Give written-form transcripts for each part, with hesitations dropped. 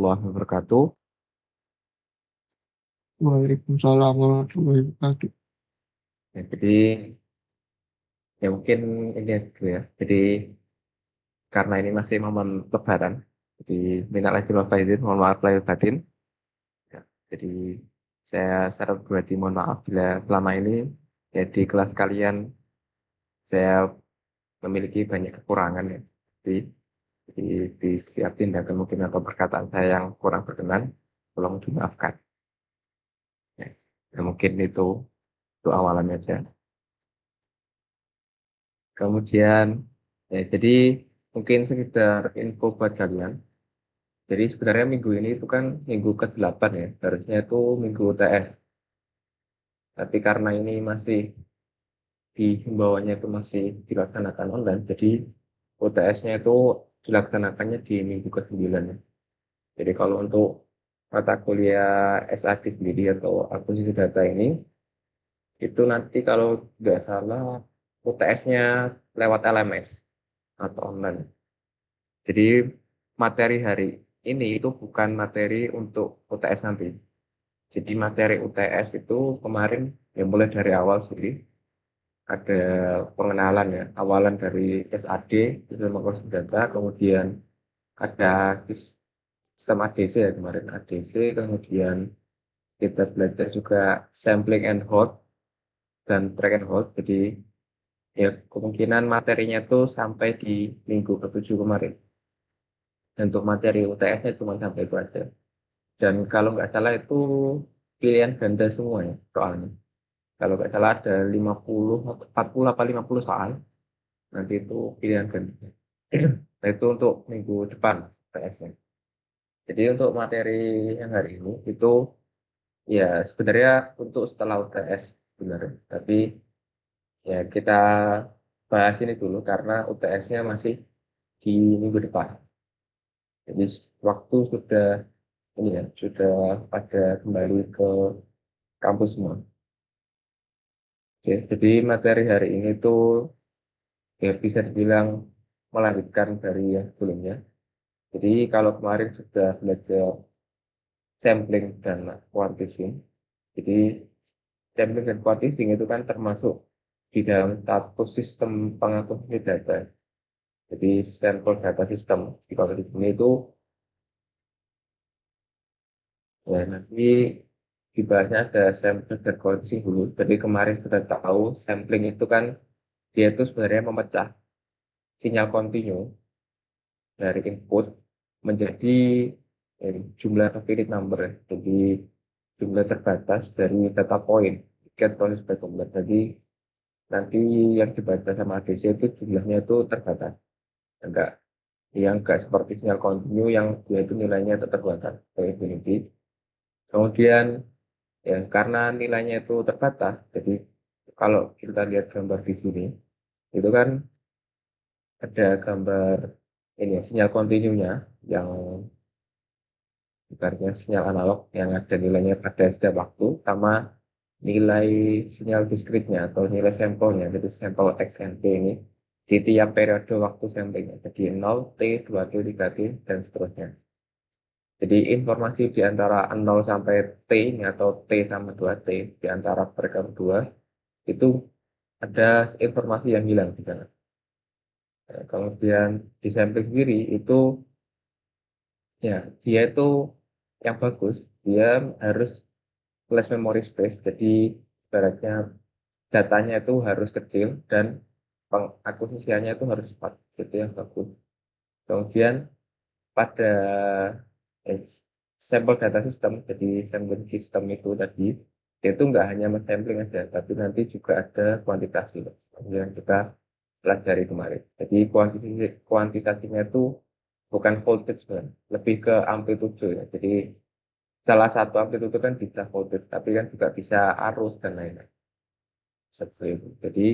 warahmatullahi wabarakatuh. Waalaikumsalam warahmatullahi wabarakatuh. Ya, jadi ya mungkin ini dulu ya. Jadi karena ini masih momen Lebaran, jadi minal aidin wal faizin, mohon maaf lahir batin. Ya, jadi saya secara pribadi mohon maaf bila selama ini ya di kelas kalian saya memiliki banyak kekurangan ya. Jadi di setiap tindakan mungkin atau perkataan saya yang kurang berkenan, tolong dimaafkan. Ya, ya mungkin itu awalannya aja. Kemudian, ya, jadi mungkin sekedar info buat kalian. Jadi sebenarnya minggu ini itu kan minggu ke-8 ya, harusnya itu minggu UTS. Tapi karena ini masih di himbauannya itu masih dilaksanakan online, jadi UTS-nya itu dilaksanakannya di minggu ke-9 ya. Jadi kalau untuk mata kuliah SAD sendiri atau akuisisi data ini, itu nanti kalau nggak salah UTS-nya lewat LMS atau online. Jadi materi hari ini itu bukan materi untuk UTS nanti. Jadi materi UTS itu kemarin yang mulai dari awal sendiri ada pengenalan ya, awalan dari SAD, sistem informasi data, kemudian ada sistem ADC ya kemarin ADC, kemudian kita belajar juga sampling and hold dan track and hold. Jadi ya kemungkinan materinya itu sampai di minggu ke-7 kemarin. Dan untuk materi UTS-nya cuma sampai itu aja. Dan kalau nggak salah itu pilihan ganda semua ya soalnya. Kalau nggak salah ada 50, 40 apa 50 soal. Nanti itu pilihan ganda. Nah itu untuk minggu depan PS-nya. Jadi untuk materi yang hari ini itu ya sebenarnya untuk setelah UTS sebenarnya. Tapi ya kita bahas ini dulu karena UTS-nya masih di minggu depan. Jadi waktu sudah ini ya sudah pada kembali ke kampus semua. Oke, jadi materi hari ini tuh ya bisa dibilang melanjutkan dari yang sebelumnya. Jadi kalau kemarin sudah belajar sampling dan quantising, jadi sampling dan quantising itu kan termasuk di dalam satu sistem pengakumulasi data. Jadi sampel data system. Di kalau di sini itu ya nanti dibahasnya ada sampling dan quantising dulu. Jadi kemarin sudah tahu sampling itu kan dia itu sebenarnya memecah sinyal kontinu dari input menjadi jumlah finite number. Jadi jumlah terbatas dari data point get point by jumlah. Jadi nanti yang dibaca sama ADC itu jumlahnya itu terbatas. Enggak yang enggak seperti sinyal kontinu yang dia itu nilainya tetap terbatas ke infinity. Kemudian ya karena nilainya itu terbatas, jadi kalau kita lihat gambar di sini itu kan ada gambar ini ya, sinyal kontinunya yang ibaratnya sinyal analog yang ada nilainya pada setiap waktu sama nilai sinyal diskritnya atau nilai sampelnya, jadi sampel X dan T ini di tiap periode waktu sampelnya, jadi 0, T, 2T, 3T, dan seterusnya. Jadi informasi di antara 0 sampai T ini atau T sama 2T di antara mereka berdua itu ada informasi yang hilang di sana. Nah, kemudian di sampling kiri itu ya dia itu yang bagus, dia harus flash memory space, jadi ibaratnya datanya itu harus kecil dan pengakuisisiannya itu harus cepat, itu yang bagus. Kemudian pada eh, sampel data system, jadi sampling system itu tadi, itu nggak hanya sampling aja, tapi nanti juga ada kuantitasi yang kita pelajari kemarin. Jadi kuantitasnya itu bukan voltage sebenarnya, lebih ke amplitude ya. Jadi salah satu amplitude itu kan bisa voltage, tapi kan juga bisa arus dan lain-lain. Seperti itu. Jadi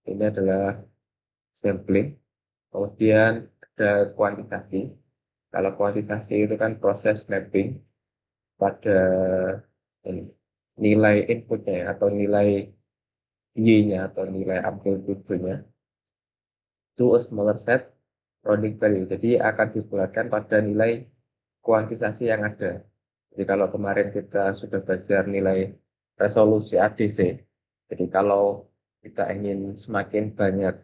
ini adalah sampling, kemudian ada kuantitasi. Kalau kuantitasi itu kan proses mapping pada ini, nilai inputnya ya, atau nilai Y-nya atau nilai amplitude-nya to a smaller set rounding value. Jadi akan dibulatkan pada nilai kuantitasasi yang ada. Jadi kalau kemarin kita sudah belajar nilai resolusi ADC, jadi kalau kita ingin semakin banyak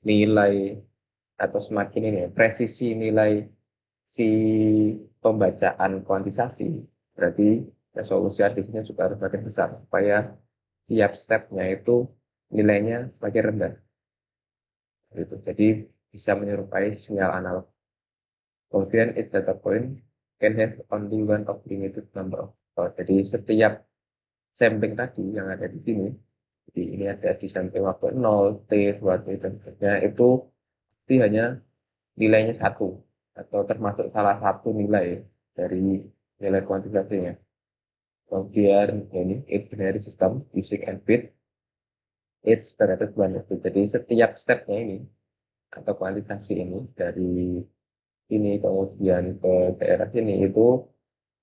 nilai atau semakin ini presisi nilai si pembacaan kuantisasi, berarti resolusi ADC-nya juga harus makin besar supaya tiap stepnya itu nilainya semakin rendah. Gitu. Jadi bisa menyerupai sinyal analog. Kemudian each data point can have only one of limited number of jadi setiap sampling tadi yang ada di sini, jadi ini ada di sampling waktu 0, T, 2, T, dan seterusnya, itu hanya nilainya satu, atau termasuk salah satu nilai dari nilai kuantitasnya. Kemudian ini it's binary system using and bit, it's generated one. Jadi setiap stepnya ini, atau kuantitasi ini, dari ini kemudian ke daerah sini, itu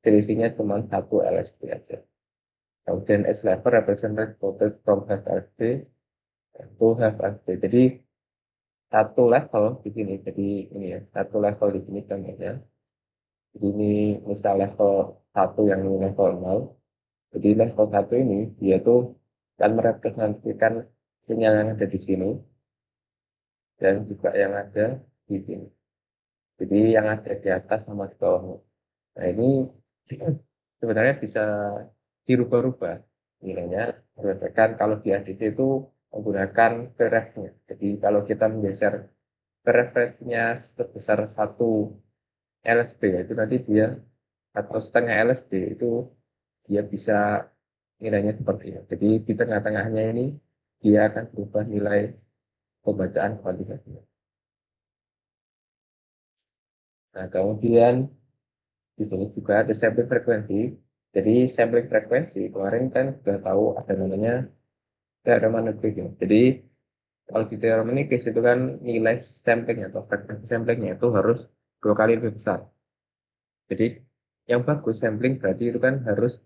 selisihnya cuma satu LSB aja. Kemudian S level represented voted from half LSB to half LSB. Jadi satu level di sini, jadi ini ya, satu level di sini contohnya. Jadi ini misal level 1 yang ini level 0. Jadi level 1 ini dia tuh akan merepresentasikan sinyal yang ada di sini dan juga yang ada di sini. Jadi yang ada di atas sama di bawah. Nah ini sebenarnya bisa dirubah-rubah nilainya berdasarkan kalau di ADC itu menggunakan VREF-nya. Jadi kalau kita menggeser VREF-nya sebesar 1 LSB, itu nanti dia atau setengah LSB itu dia bisa nilainya seperti ini. Jadi di tengah-tengahnya ini dia akan berubah nilai pembacaan kuantitasnya. Nah kemudian di sini juga ada sampling frekuensi. Jadi sampling frekuensi kemarin kan sudah tahu ada namanya teorema Nagel. Jadi kalau di teorema Nagel itu kan nilai sampling atau frekuensi samplingnya itu harus 2 kali lebih besar. Jadi yang bagus sampling berarti itu kan harus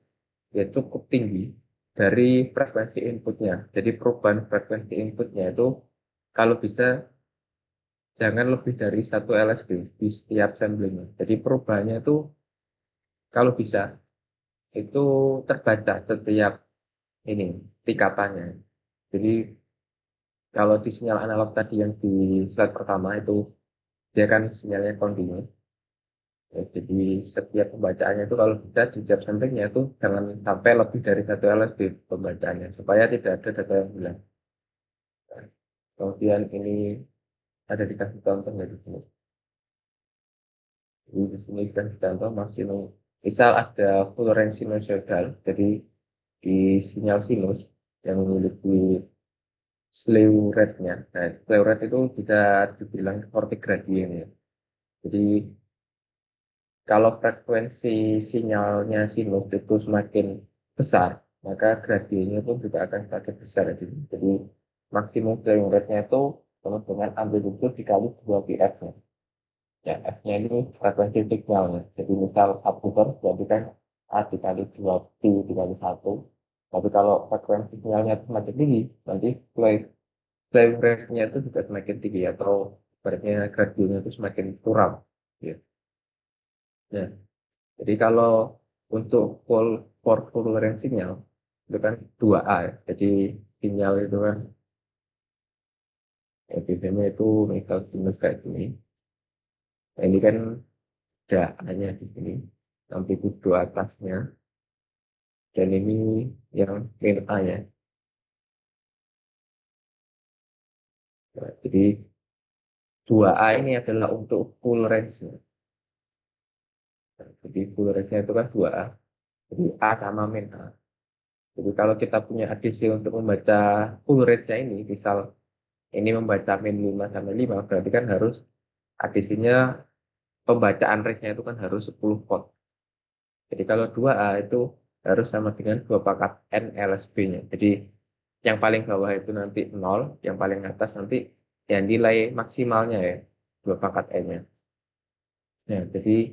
ya cukup tinggi dari frekuensi inputnya. Jadi perubahan frekuensi inputnya itu kalau bisa jangan lebih dari 1 LSB di setiap samplingnya. Jadi perubahannya itu kalau bisa itu terbaca setiap ini tingkatannya. Jadi kalau di sinyal analog tadi yang di slide pertama itu dia kan sinyalnya kontinu. Ya, jadi setiap pembacaannya itu kalau bisa di tiap samplingnya itu jangan sampai lebih dari 1 LSB pembacaannya supaya tidak ada data yang hilang. Kemudian ini ada dikasih contohnya di sini. Jadi di sini dikasih contoh maksimum. Misal ada fluoren sinusoidal, jadi di sinyal sinus yang memiliki slew rate-nya. Nah, slew rate itu bisa dibilang seperti gradien ya. Jadi kalau frekuensi sinyalnya sinus itu semakin besar, maka gradiennya pun juga akan semakin besar. Jadi maksimum slew rate-nya itu sama dengan amplitude dikali 2 PF-nya. Ya, F-nya ini frekuensi signalnya. Jadi misal subwoofer berarti kan A dikali 2 P dikali 1. Tapi kalau frekuensi sinyalnya semakin tinggi, nanti slave rate-nya itu juga semakin tinggi atau berarti gradiennya itu semakin kurang. Ya. Nah, jadi kalau untuk full range sinyal itu kan 2A ya. Jadi sinyal itu kan ya, biasanya itu misal sinus kayak gini. Nah, ini kan ada A-nya di sini, amplitudo atasnya, dan ini yang min A ya. Nah, jadi 2A ini adalah untuk full range-nya. Nah, jadi full range-nya itu kan 2A. Jadi A sama min A. Jadi kalau kita punya ADC untuk membaca full range-nya ini, misal ini membaca min 5 sampai 5, berarti kan harus ADC-nya pembacaan range-nya itu kan harus 10 volt. Jadi kalau 2A itu harus sama dengan 2 pangkat N LSB-nya. Jadi yang paling bawah itu nanti 0, yang paling atas nanti yang nilai maksimalnya ya, 2 pangkat N-nya. Nah, jadi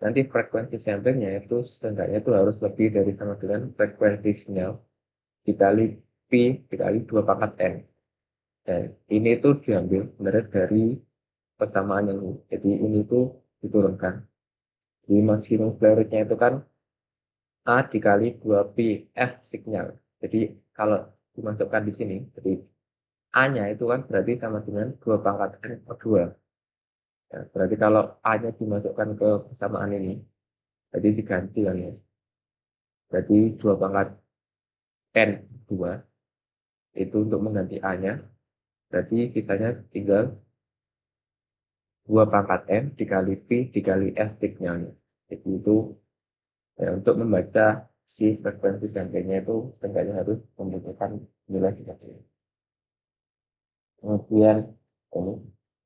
nanti frekuensi samplingnya itu setengahnya itu harus lebih dari sama dengan frekuensi sinyal dikali P dikali 2 pangkat N. Dan ini tuh diambil sebenarnya dari persamaan yang ini. Jadi ini tuh diturunkan. Jadi maksimum flow rate-nya itu kan A dikali 2Pi F signal. Jadi kalau dimasukkan di sini, jadi A-nya itu kan berarti sama dengan 2 pangkat N per 2. Ya, berarti kalau A-nya dimasukkan ke persamaan ini, jadi diganti kan ya. Jadi 2 pangkat N 2 itu untuk mengganti A-nya. Berarti sisanya tinggal 2 pangkat N dikali Pi dikali F signalnya. Jadi itu ya, untuk membaca si frekuensi samplingnya itu setidaknya harus membutuhkan nilai 3. Kemudian ini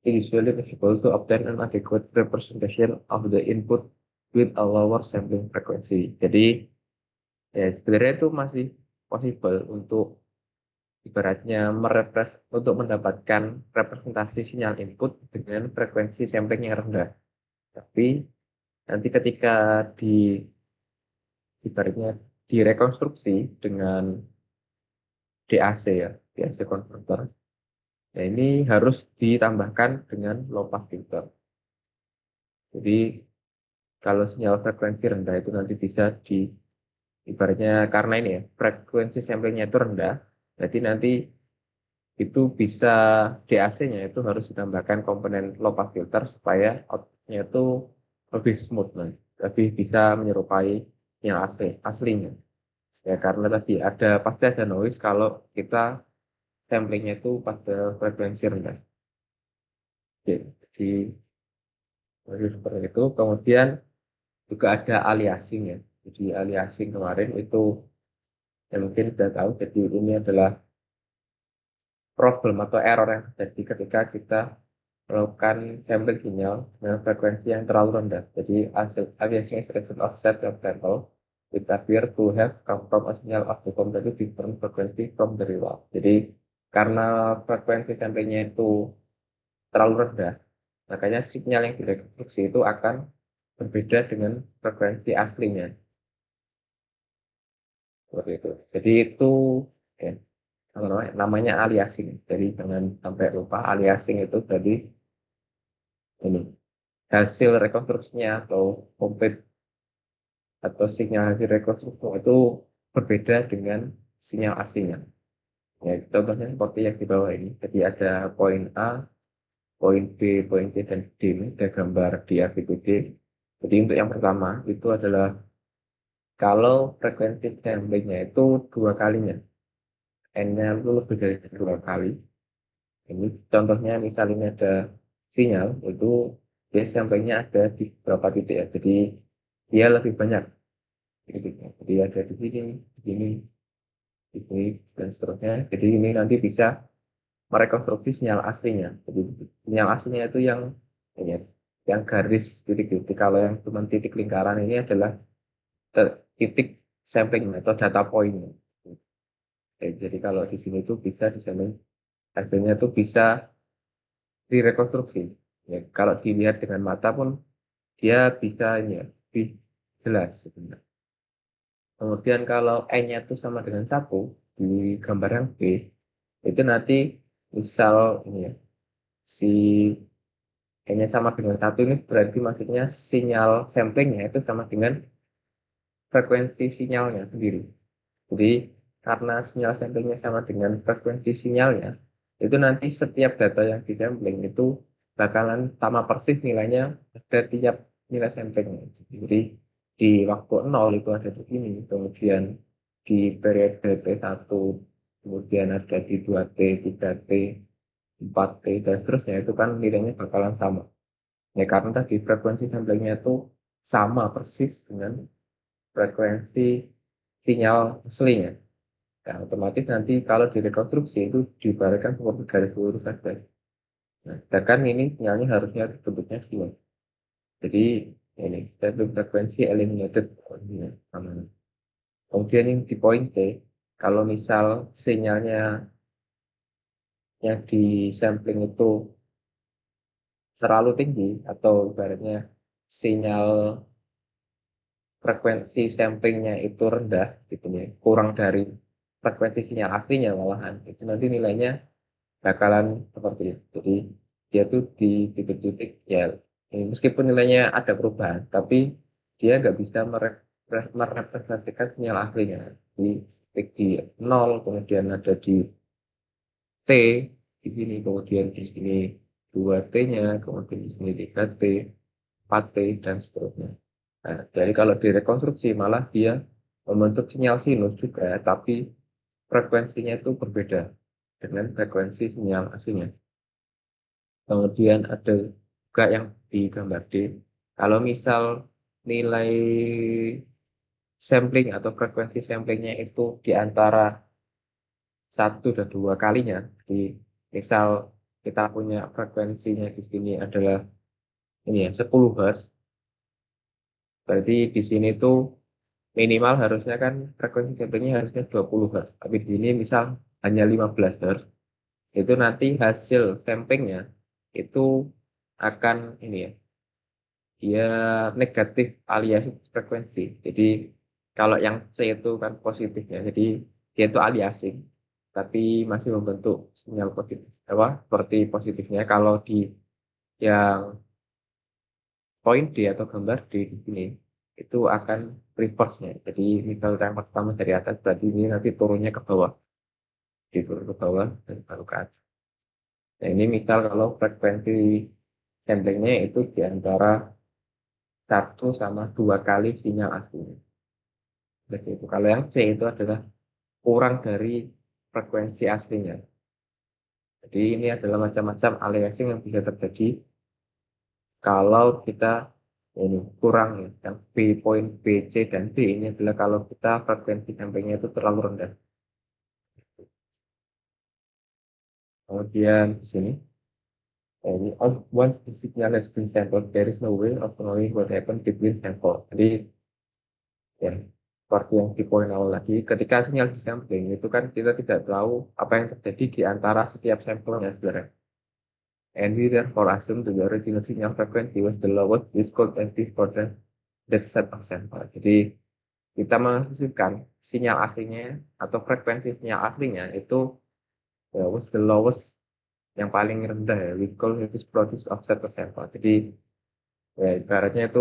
it is usually possible to obtain an adequate representation of the input with a lower sampling frequency. Jadi ya sebenarnya itu masih possible untuk ibaratnya untuk mendapatkan representasi sinyal input dengan frekuensi sampling yang rendah. Tapi nanti ketika ibaratnya direkonstruksi dengan DAC ya, DAC converter. Nah, ini harus ditambahkan dengan low pass filter. Jadi kalau sinyal frekuensi rendah itu nanti bisa ibaratnya karena ini ya, frekuensi samplingnya itu rendah, jadi nanti itu bisa DAC-nya itu harus ditambahkan komponen low pass filter supaya outputnya itu lebih smooth, lebih bisa menyerupai yang aslinya. Ya karena tadi pasti ada noise kalau kita samplingnya itu pada frekuensi rendah. Oke, jadi seperti itu. Kemudian juga ada aliasing ya. Jadi aliasing kemarin itu yang mungkin sudah tahu. Jadi ini adalah problem atau error yang terjadi ketika kita melakukan sampling sinyal dengan frekuensi yang terlalu rendah. Jadi aliasing expression offset of sample it appear to have come from a signal of the completely different frequency from the real. Jadi karena frekuensi samplingnya itu terlalu rendah, makanya sinyal yang direproduksi itu akan berbeda dengan frekuensi aslinya. Seperti itu. Jadi itu ya, namanya aliasing. Jadi jangan sampai lupa aliasing itu tadi ini hasil rekonstruksinya atau complete atau sinyal hasil rekonstruksi itu berbeda dengan sinyal aslinya. Ya, contohnya seperti yang di bawah ini. Jadi ada poin A, poin B, poin C, dan D. Ini ada gambar di RGBD. Jadi untuk yang pertama itu adalah kalau frekuensi samplingnya itu 2 kalinya. N-nya itu lebih dari 2 kali. Ini contohnya misalnya ada sinyal, itu dia samplingnya ada di beberapa titik ya. Jadi dia lebih banyak titiknya. Jadi ada di sini, dan seterusnya. Jadi ini nanti bisa merekonstruksi sinyal aslinya. Jadi sinyal aslinya itu ini, yang garis titik-titik. Kalau yang cuma titik lingkaran ini adalah titik sampling atau data point. Jadi kalau di sini tuh bisa di sana hasilnya tuh bisa direkonstruksi. Ya, kalau dilihat dengan mata pun dia bisa ini ya, lebih jelas sebenarnya. Kemudian kalau N-nya itu sama dengan 1 di gambar yang B, itu nanti misal ini ya, si N-nya sama dengan 1 ini berarti maksudnya sinyal samplingnya itu sama dengan frekuensi sinyalnya sendiri. Jadi karena sinyal samplingnya sama dengan frekuensi sinyalnya, itu nanti setiap data yang disampling itu bakalan sama persis nilainya pada tiap nilai samplingnya. Jadi di waktu 0 itu ada di sini, kemudian di periode T1, kemudian ada di 2T, 3T, 4T, dan seterusnya itu kan nilainya bakalan sama. Ya karena tadi frekuensi samplingnya itu sama persis dengan frekuensi sinyal aslinya. Nah, otomatis nanti kalau direkonstruksi itu diibaratkan seperti garis lurus saja. Nah, sedangkan ini sinyalnya harusnya bentuknya sinusoid. Jadi ini satu frekuensi eliminated. Kemudian yang di poin C, kalau misal sinyalnya yang di sampling itu terlalu tinggi atau ibaratnya sinyal frekuensi samplingnya itu rendah, gitu ya, kurang dari frekuensi sinyal aslinya malahan, itu nanti nilainya bakalan seperti itu. Jadi dia tuh di titik-titik ya, meskipun nilainya ada perubahan, tapi dia nggak bisa merepresentasikan sinyal aslinya. Di titik di 0, kemudian ada di T di sini, kemudian di sini 2T-nya, kemudian di sini 3T, 4T, dan seterusnya. Nah, jadi kalau direkonstruksi malah dia membentuk sinyal sinus juga, tapi frekuensinya itu berbeda dengan frekuensi sinyal aslinya. Kemudian ada juga yang di gambar D. Kalau misal nilai sampling atau frekuensi samplingnya itu di antara 1 dan 2 kalinya, di misal kita punya frekuensinya di sini adalah ini ya 10 Hz, berarti di sini tuh minimal harusnya kan frekuensi samplingnya harusnya 20 Hz, tapi di sini misal hanya 15 Hz, itu nanti hasil samplingnya itu akan ini ya, dia negatif alias frekuensi. Jadi kalau yang C itu kan positifnya, jadi dia itu aliasing, tapi masih membentuk sinyal positif. Apa? Seperti positifnya kalau di yang poin D atau gambar D di sini itu akan reverse-nya. Jadi misal yang pertama dari atas, tadi ini nanti turunnya ke bawah, turun ke bawah dan baru ke atas. Nah ini misal kalau frekuensi samplingnya itu di antara 1 sama 2 kali sinyal aslinya. Jadi itu. Kalau yang C itu adalah kurang dari frekuensi aslinya. Jadi ini adalah macam-macam aliasing yang bisa terjadi kalau kita ini kurang ya. Yang B, poin B, C, dan D ini adalah kalau kita frekuensi sampingnya itu terlalu rendah. Kemudian di sini, ini once the signal has been sampled, there is no way of knowing what happened between sample. Jadi ya, seperti yang di poin awal lagi, ketika sinyal disampling itu kan kita tidak tahu apa yang terjadi di antara setiap sampelnya sebenarnya. And we therefore assume the original signal frequency was the lowest which could exist for that set of sample. Jadi kita mengasumsikan sinyal aslinya atau frekuensi sinyal aslinya itu was the lowest, yang paling rendah ya, we call it is produce of set of sample. Jadi ya ibaratnya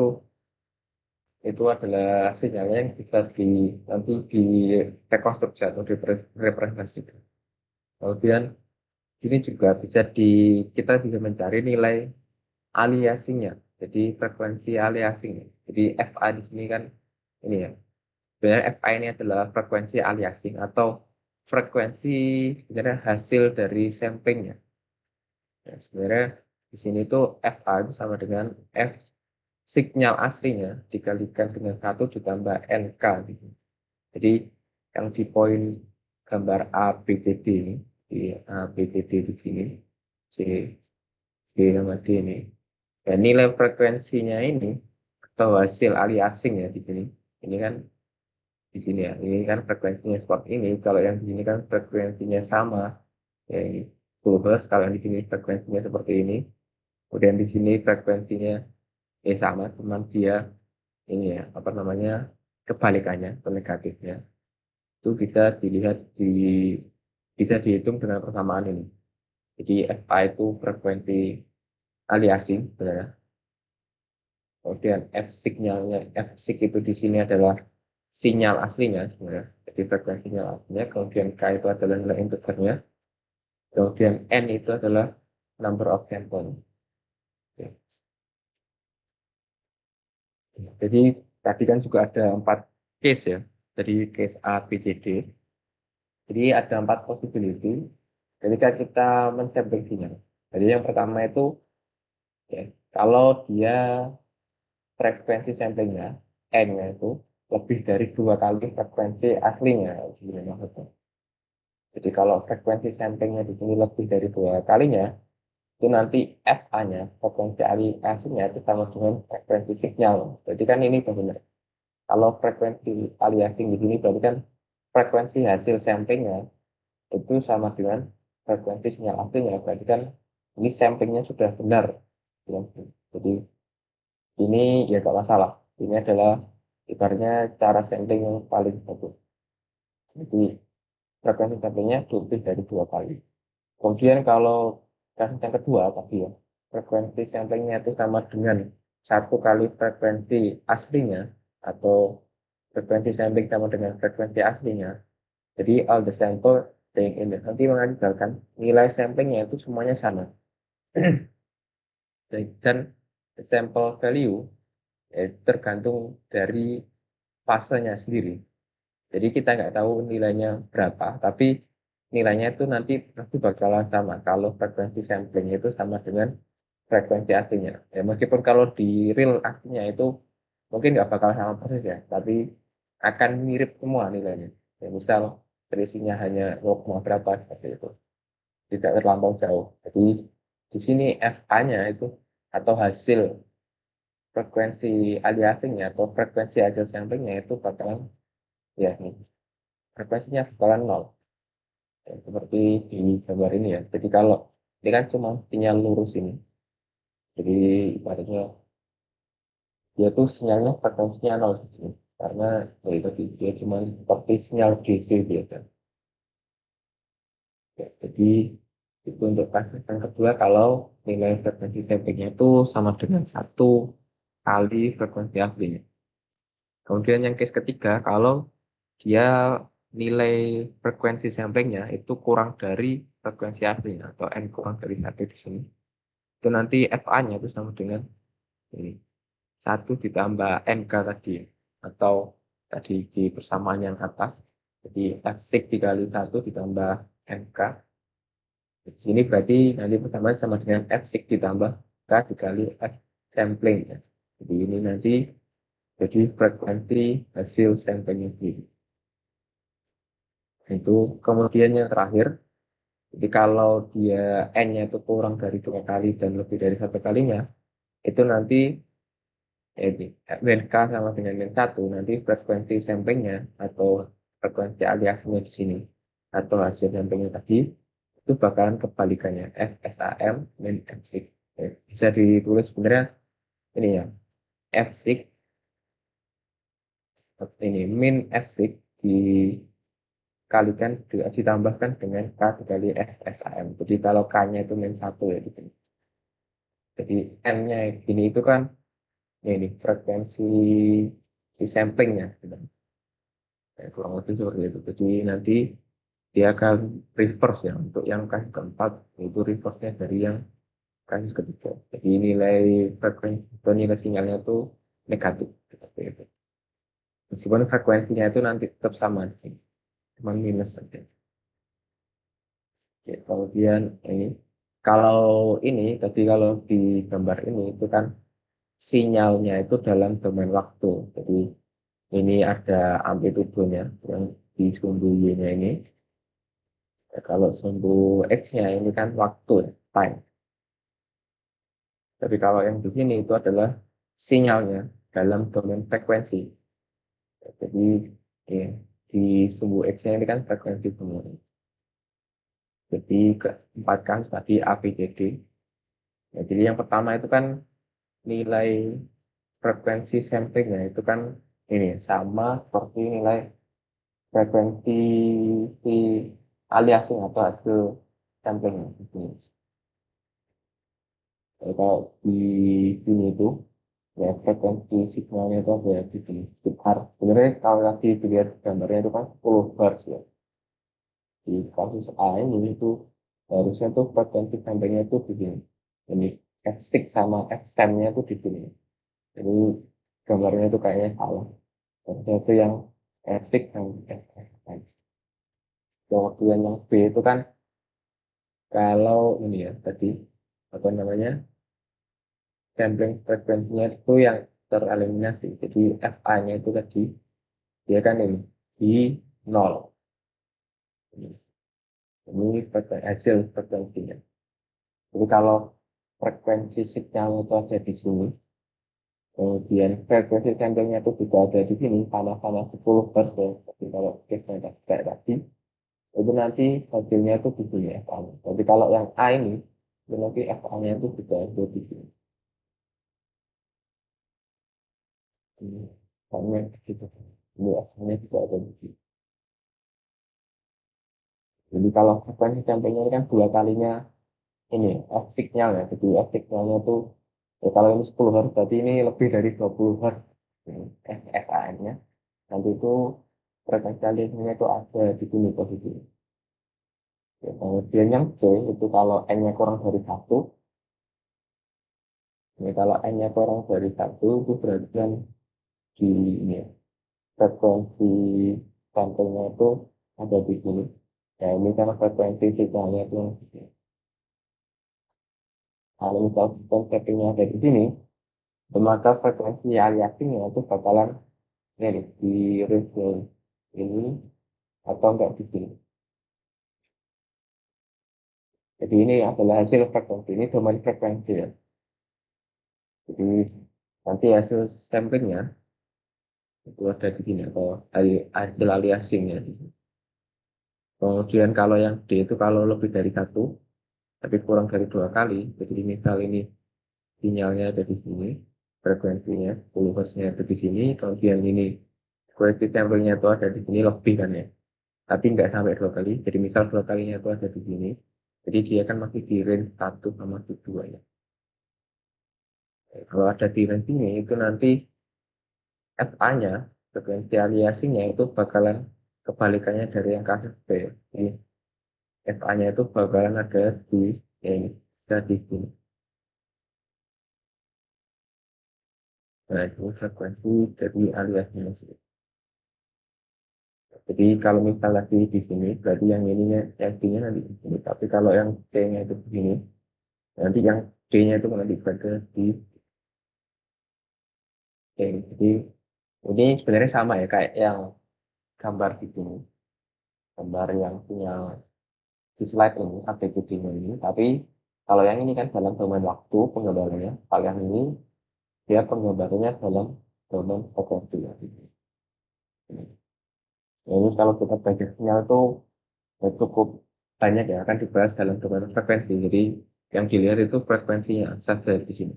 itu adalah sinyalnya yang bisa nanti rekonstruksi atau direpresentasikan. Kemudian ini juga kita bisa mencari nilai aliasinya. Jadi frekuensi aliasing. Jadi FA di sini kan ini ya. Sebenarnya FA ini adalah frekuensi aliasing atau frekuensi sebenarnya hasil dari samplingnya. Ya, sebenarnya di sini tuh FA itu sama dengan F sinyal aslinya dikalikan dengan 1 ditambah NK gitu. Jadi yang di poin gambar ABCD ini, di ABCD di sini, C, D sama D ini. Dan nilai frekuensinya ini atau hasil aliasing ya di sini. Ini kan di sini ya. Ini kan frekuensinya seperti ini. Kalau yang di sini kan frekuensinya sama, ya ini 10 Hz. Kalau yang di sini frekuensinya seperti ini. Kemudian di sini frekuensinya sama, cuman dia ini ya apa namanya kebalikannya atau negatifnya. Itu bisa dihitung dengan persamaan ini. Jadi FA itu frekuensi aliasing sebenarnya. Kemudian F6 itu di sini adalah sinyal aslinya sebenarnya. Jadi frekuensi sinyal aslinya. Kemudian K itu adalah nilai integernya. Kemudian N itu adalah number of sample. Oke. Jadi tadi kan juga ada 4 case ya. Jadi case A, B, C, D. Jadi ada 4 possibility ketika kita mensampling sinyal. Jadi yang pertama itu ya, kalau dia frekuensi samplingnya N-nya itu lebih dari 2 kali frekuensi aslinya. Jadi kalau frekuensi samplingnya di sini lebih dari 2 kalinya, itu nanti FA-nya, frekuensi aslinya itu sama dengan frekuensi sinyal. Jadi kan ini benar. Kalau frekuensi aliasing di sini berarti kan frekuensi hasil samplingnya itu sama dengan frekuensi sinyal aslinya. Berarti kan ini samplingnya sudah benar. Jadi ini ya gak masalah. Ini adalah ibaratnya cara sampling yang paling bagus. Jadi frekuensi samplingnya lebih dari 2 kali. Kemudian kalau kasus yang kedua tadi ya, frekuensi samplingnya itu sama dengan satu kali frekuensi aslinya atau frekuensi sampling sama dengan frekuensi aslinya. Jadi all the sample staying in the nanti mengakibatkan nilai samplingnya itu semuanya sama. Dan sample value tergantung dari fasenya sendiri. Jadi kita nggak tahu nilainya berapa, tapi nilainya itu nanti pasti bakalan sama kalau frekuensi sampling itu sama dengan frekuensi aslinya. Ya, meskipun kalau di real aslinya itu mungkin nggak bakal sama persis ya, tapi akan mirip semua nilainya. Ya, misal selisihnya hanya 0, berapa seperti itu, tidak terlampau jauh. Jadi di sini FA-nya itu atau hasil frekuensi aliasingnya atau frekuensi hasil samplingnya itu bakalan ya nih, frekuensinya bakalan nol. Ya, seperti di gambar ini ya. Jadi kalau ini kan cuma sinyal lurus ini. Jadi ibaratnya dia tuh sinyalnya frekuensinya nol di sini. Karena ya, itu dia cuma seperti sinyal DC biasa. Ya, jadi itu untuk kasus yang kedua kalau nilai frekuensi samplingnya itu sama dengan satu kali frekuensi aslinya. Kemudian yang case ketiga kalau dia nilai frekuensi samplingnya itu kurang dari frekuensi aslinya atau n kurang dari satu di sini. Itu nanti FA-nya itu sama dengan ini 1 ditambah NK tadi atau tadi di persamaan yang atas. Jadi F6 dikali 1 ditambah NK. Di sini berarti nanti persamaan sama dengan F6 ditambah K dikali F sampling. Ya. Jadi ini nanti jadi frekuensi hasil sampling sendiri. Itu kemudian yang terakhir, jadi kalau dia N-nya itu kurang dari 2 kali dan lebih dari 1 kalinya, itu nanti ini min K sama dengan min 1, nanti frekuensi samplingnya atau frekuensi aliasnya di sini atau hasil samplingnya tadi itu bakalan kebalikannya FSAM min F6. Bisa ditulis sebenarnya ini ya F6 ini min F6 dikalikan ditambahkan dengan K dikali FSAM. Jadi kalau K-nya itu min 1 ya di sini. Jadi N-nya ini itu kan ini frekuensi di samplingnya. Gitu. Kurang lebih seperti itu. Jadi nanti dia akan reverse ya untuk yang kasus keempat itu reverse-nya dari yang kasus ketiga. Jadi nilai frekuensi atau nilai sinyalnya itu negatif seperti itu. Meskipun frekuensinya itu nanti tetap sama, cuma minus saja. Oke, kemudian ini kalau ini tadi kalau di gambar ini itu kan sinyalnya itu dalam domain waktu. Jadi ini ada amplitudonya yang di sumbu Y-nya ini. Ya, kalau sumbu X-nya ini kan waktu, ya, time. Tapi kalau yang di sini itu adalah sinyalnya dalam domain frekuensi. Ya, jadi ya, di sumbu X-nya ini kan frekuensi semua. Jadi keempat kan tadi ABCD. Ya, jadi yang pertama itu kan nilai frekuensi samplingnya itu kan ini sama seperti nilai frekuensi si aliasing atau hasil sampling. Kalau di sini itu ya frekuensi signalnya itu ada di sini sekitar sebenarnya kalau tadi dilihat gambarnya itu kan 10 hertz ya. Di kasus A ini itu harusnya tuh frekuensi samplingnya itu di sini. Ini F6 sama F10-nya itu di sini. Jadi gambarnya itu kayaknya salah. Harusnya itu yang F6 dan F10. Kemudian yang B itu kan kalau ini ya tadi apa namanya sampling frekuensinya itu yang tereliminasi. Jadi FA-nya itu tadi dia kan ini di nol. Ini hasil frekuensinya. Jadi kalau frekuensi signal itu ada di sini, kemudian frekuensi samplingnya itu juga ada di sini, sama-sama 10%. Jadi kalau kita kayak tadi, itu nanti hasilnya itu di sini FA-nya. Jadi kalau yang A ini, itu nanti FA-nya itu juga ada di sini. Ini FA-nya gitu. Ini FA-nya juga ada di sini. Jadi kalau frekuensi samplingnya ini kan 2 kalinya ini F signal ya. Jadi F signalnya itu Ya, kalau ini 10 Hz berarti ini lebih dari 20 Hz SAN-nya. Nanti itu frekuensi aliasingnya itu ada di sini posisinya. Ya, kemudian yang C itu kalau N-nya kurang dari satu, ini kalau N-nya kurang dari satu itu berarti kan di ini ya, frekuensi sampelnya itu ada di sini. Ya ini karena frekuensi signalnya itu yang di sini. Kalau misal sistem settingnya ada di sini, maka frekuensi aliasingnya itu bakalan ini di range ini atau enggak di sini. Jadi ini adalah hasil frekuensi, ini domain frekuensi ya. Jadi nanti hasil samplingnya itu ada di sini atau hasil aliasingnya. Kemudian kalau yang D itu kalau lebih dari satu, tapi kurang dari dua kali, jadi misal ini sinyalnya ada di sini, frekuensinya 10 Hz-nya ada di sini, kemudian ini frekuensi samplingnya itu ada di sini lebih kan ya. Tapi nggak sampai dua kali, jadi misal dua kalinya itu ada di sini, jadi dia kan masih di range 1 sama 2 ya. Kalau ada di range ini, itu nanti FA-nya, frekuensi aliasinya itu bakalan kebalikannya dari yang kasus B. Jadi FA-nya itu bakalan ada di ini, ada di sini. Nah, itu frekuensi dari aliasnya. Jadi kalau misal lagi di sini, berarti yang ininya, yang D-nya nanti di sini. Tapi kalau yang C-nya itu di sini, nanti yang D-nya itu nanti berada di sini. Jadi ini sebenarnya sama ya, kayak yang gambar di sini. Gambar yang punya di slide ini, ABCD-nya ini. Tapi kalau yang ini kan dalam domain waktu penggambarannya. Kalau yang ini, dia penggambarannya dalam domain frekuensi. Ya. Ini kalau kita belajar sinyal itu ya cukup banyak ya, akan dibahas dalam domain frekuensi. Jadi yang dilihat itu frekuensinya saja di sini.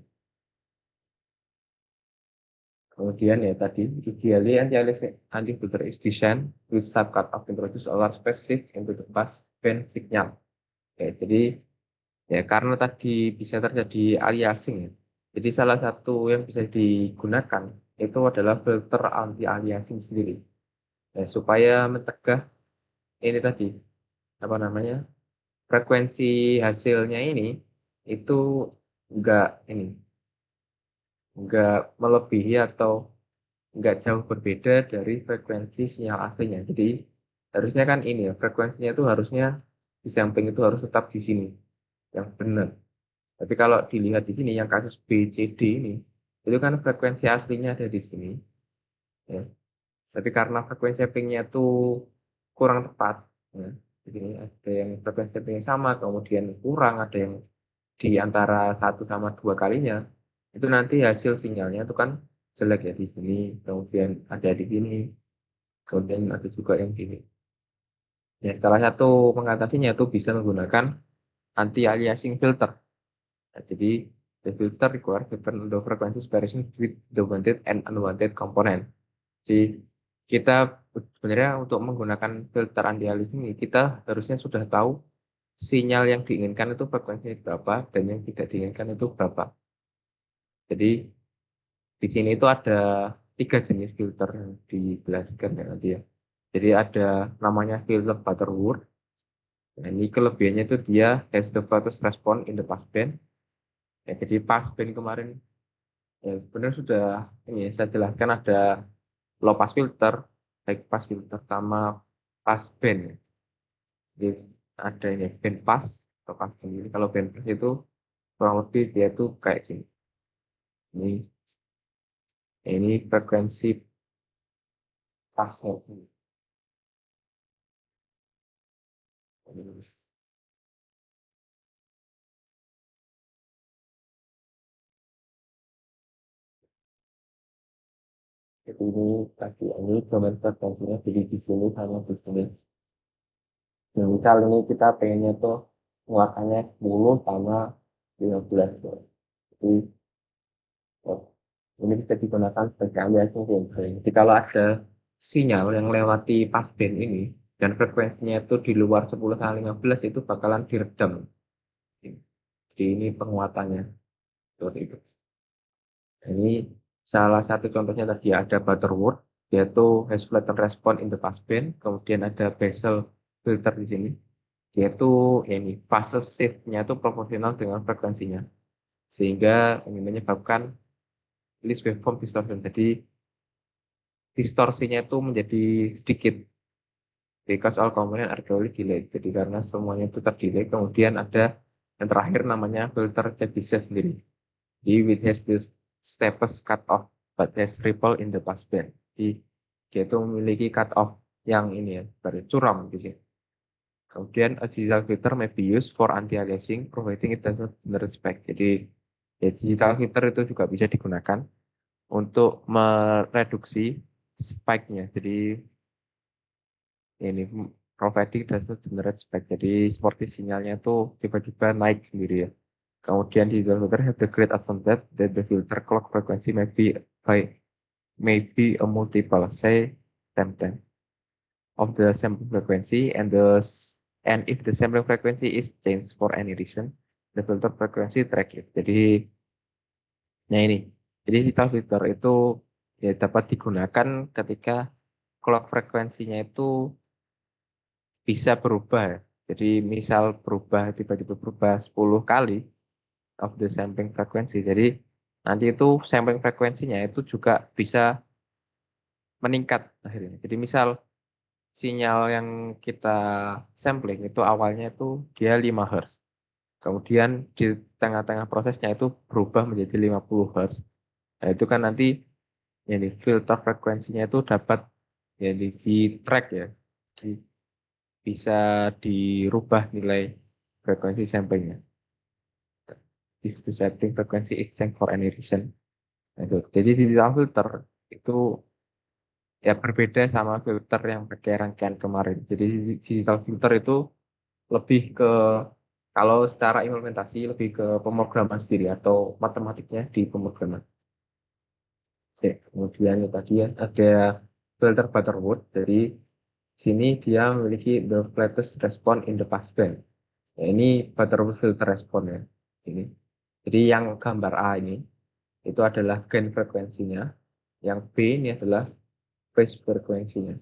Kemudian ya tadi, ideally anti-filter is designed with subcut of introduce a large specific into the pass band signal. Oke, jadi ya karena tadi bisa terjadi aliasing ya. Jadi salah satu yang bisa digunakan itu adalah filter anti aliasing sendiri. Ya, supaya mencegah ini tadi apa namanya frekuensi hasilnya ini itu enggak ini enggak melebihi atau enggak jauh berbeda dari frekuensi sinyal aslinya. Jadi harusnya kan ini ya frekuensinya itu harusnya di samping itu harus tetap di sini yang benar. Tapi kalau dilihat di sini yang kasus BCD ini itu kan frekuensi aslinya ada di sini. Ya. Tapi karena frekuensi sampingnya itu kurang tepat. Ya. Jadi ada yang frekuensi sampingnya sama, kemudian kurang, ada yang di antara satu sama dua kalinya. Itu nanti hasil sinyalnya itu kan jelek ya di sini, kemudian ada di sini, kemudian ada juga yang di sini. Ya, salah satu mengatasinya itu bisa menggunakan anti aliasing filter. Nah, jadi the filter require different low frequency separation with the wanted and unwanted component. Jadi kita sebenarnya untuk menggunakan filter anti aliasing ini kita harusnya sudah tahu sinyal yang diinginkan itu frekuensinya berapa dan yang tidak diinginkan itu berapa. Jadi di sini itu ada 3 jenis filter yang dijelaskan ya nanti ya. Jadi ada namanya filter Butterworth. Nah, ini kelebihannya itu dia has the fastest response in the passband. Ya, jadi passband kemarin ya benar sudah ini saya jelaskan ada low pass filter, high pass filter sama passband. Ya. Jadi ada ini band pass atau passband. Jadi kalau band pass itu kurang lebih dia itu kayak gini. Ini frekuensi pasnya. Jadi ini tadi ini domain frekuensinya jadi di sini sama di sini. Nah, misal ini kita pengennya tuh muatannya 10 sama 15. Jadi oh, ini bisa digunakan sebagai aliasing filter. Jadi kalau ada sinyal yang melewati passband ini dan frekuensinya itu di luar 10 sama 15 itu bakalan diredam. Jadi ini penguatannya seperti itu. Ini salah satu contohnya tadi ada Butterworth, yaitu has flattened response in the passband. Kemudian ada Basel filter di sini, yaitu ini fase shift-nya itu proporsional dengan frekuensinya, sehingga ini menyebabkan least waveform distortion. Jadi distorsinya itu menjadi sedikit because all component are greatly delayed. Jadi karena semuanya itu terdelay. Kemudian ada yang terakhir namanya filter Chebyshev sendiri. Jadi which has this steepest cut off but has ripple in the passband. Jadi dia itu memiliki cut off yang ini ya, berarti curam gitu. Kemudian a digital filter may be used for anti-aliasing, providing it does not generate spike. Jadi ya, digital filter itu juga bisa digunakan untuk mereduksi spike-nya. Jadi ini providing does not generate spike. Jadi seperti sinyalnya itu tiba-tiba naik sendiri ya. Kemudian digital filter have the great advantage that the filter clock frequency may be a multiple, say 10 of the sampling frequency, and if the sampling frequency is changed for any reason, the filter frequency track it. Jadi, nah ini, jadi digital filter itu ya dapat digunakan ketika clock frekuensinya itu bisa berubah ya. Jadi misal berubah tiba-tiba berubah 10 kali of the sampling frequency. Jadi nanti itu sampling frekuensinya itu juga bisa meningkat akhirnya. Jadi misal sinyal yang kita sampling itu awalnya itu dia 5 Hz. Kemudian di tengah-tengah prosesnya itu berubah menjadi 50 Hz. Nah, itu kan nanti ini filter frekuensinya itu dapat ya di track ya. Bisa dirubah nilai frekuensi samplingnya. If the sampling frequency is changed for any reason. Nah, itu. Jadi digital filter itu ya berbeda sama filter yang pakai rangkaian kemarin. Jadi digital filter itu lebih ke kalau secara implementasi lebih ke pemrograman sendiri atau matematiknya di pemrograman. Oke, kemudian tadi ya ada filter Butterworth. Jadi sini dia memiliki the flattest response in the passband. Ya, ini Butterworth filter response ya. Ini. Jadi yang gambar A ini itu adalah gain frekuensinya, yang B ini adalah phase frekuensinya.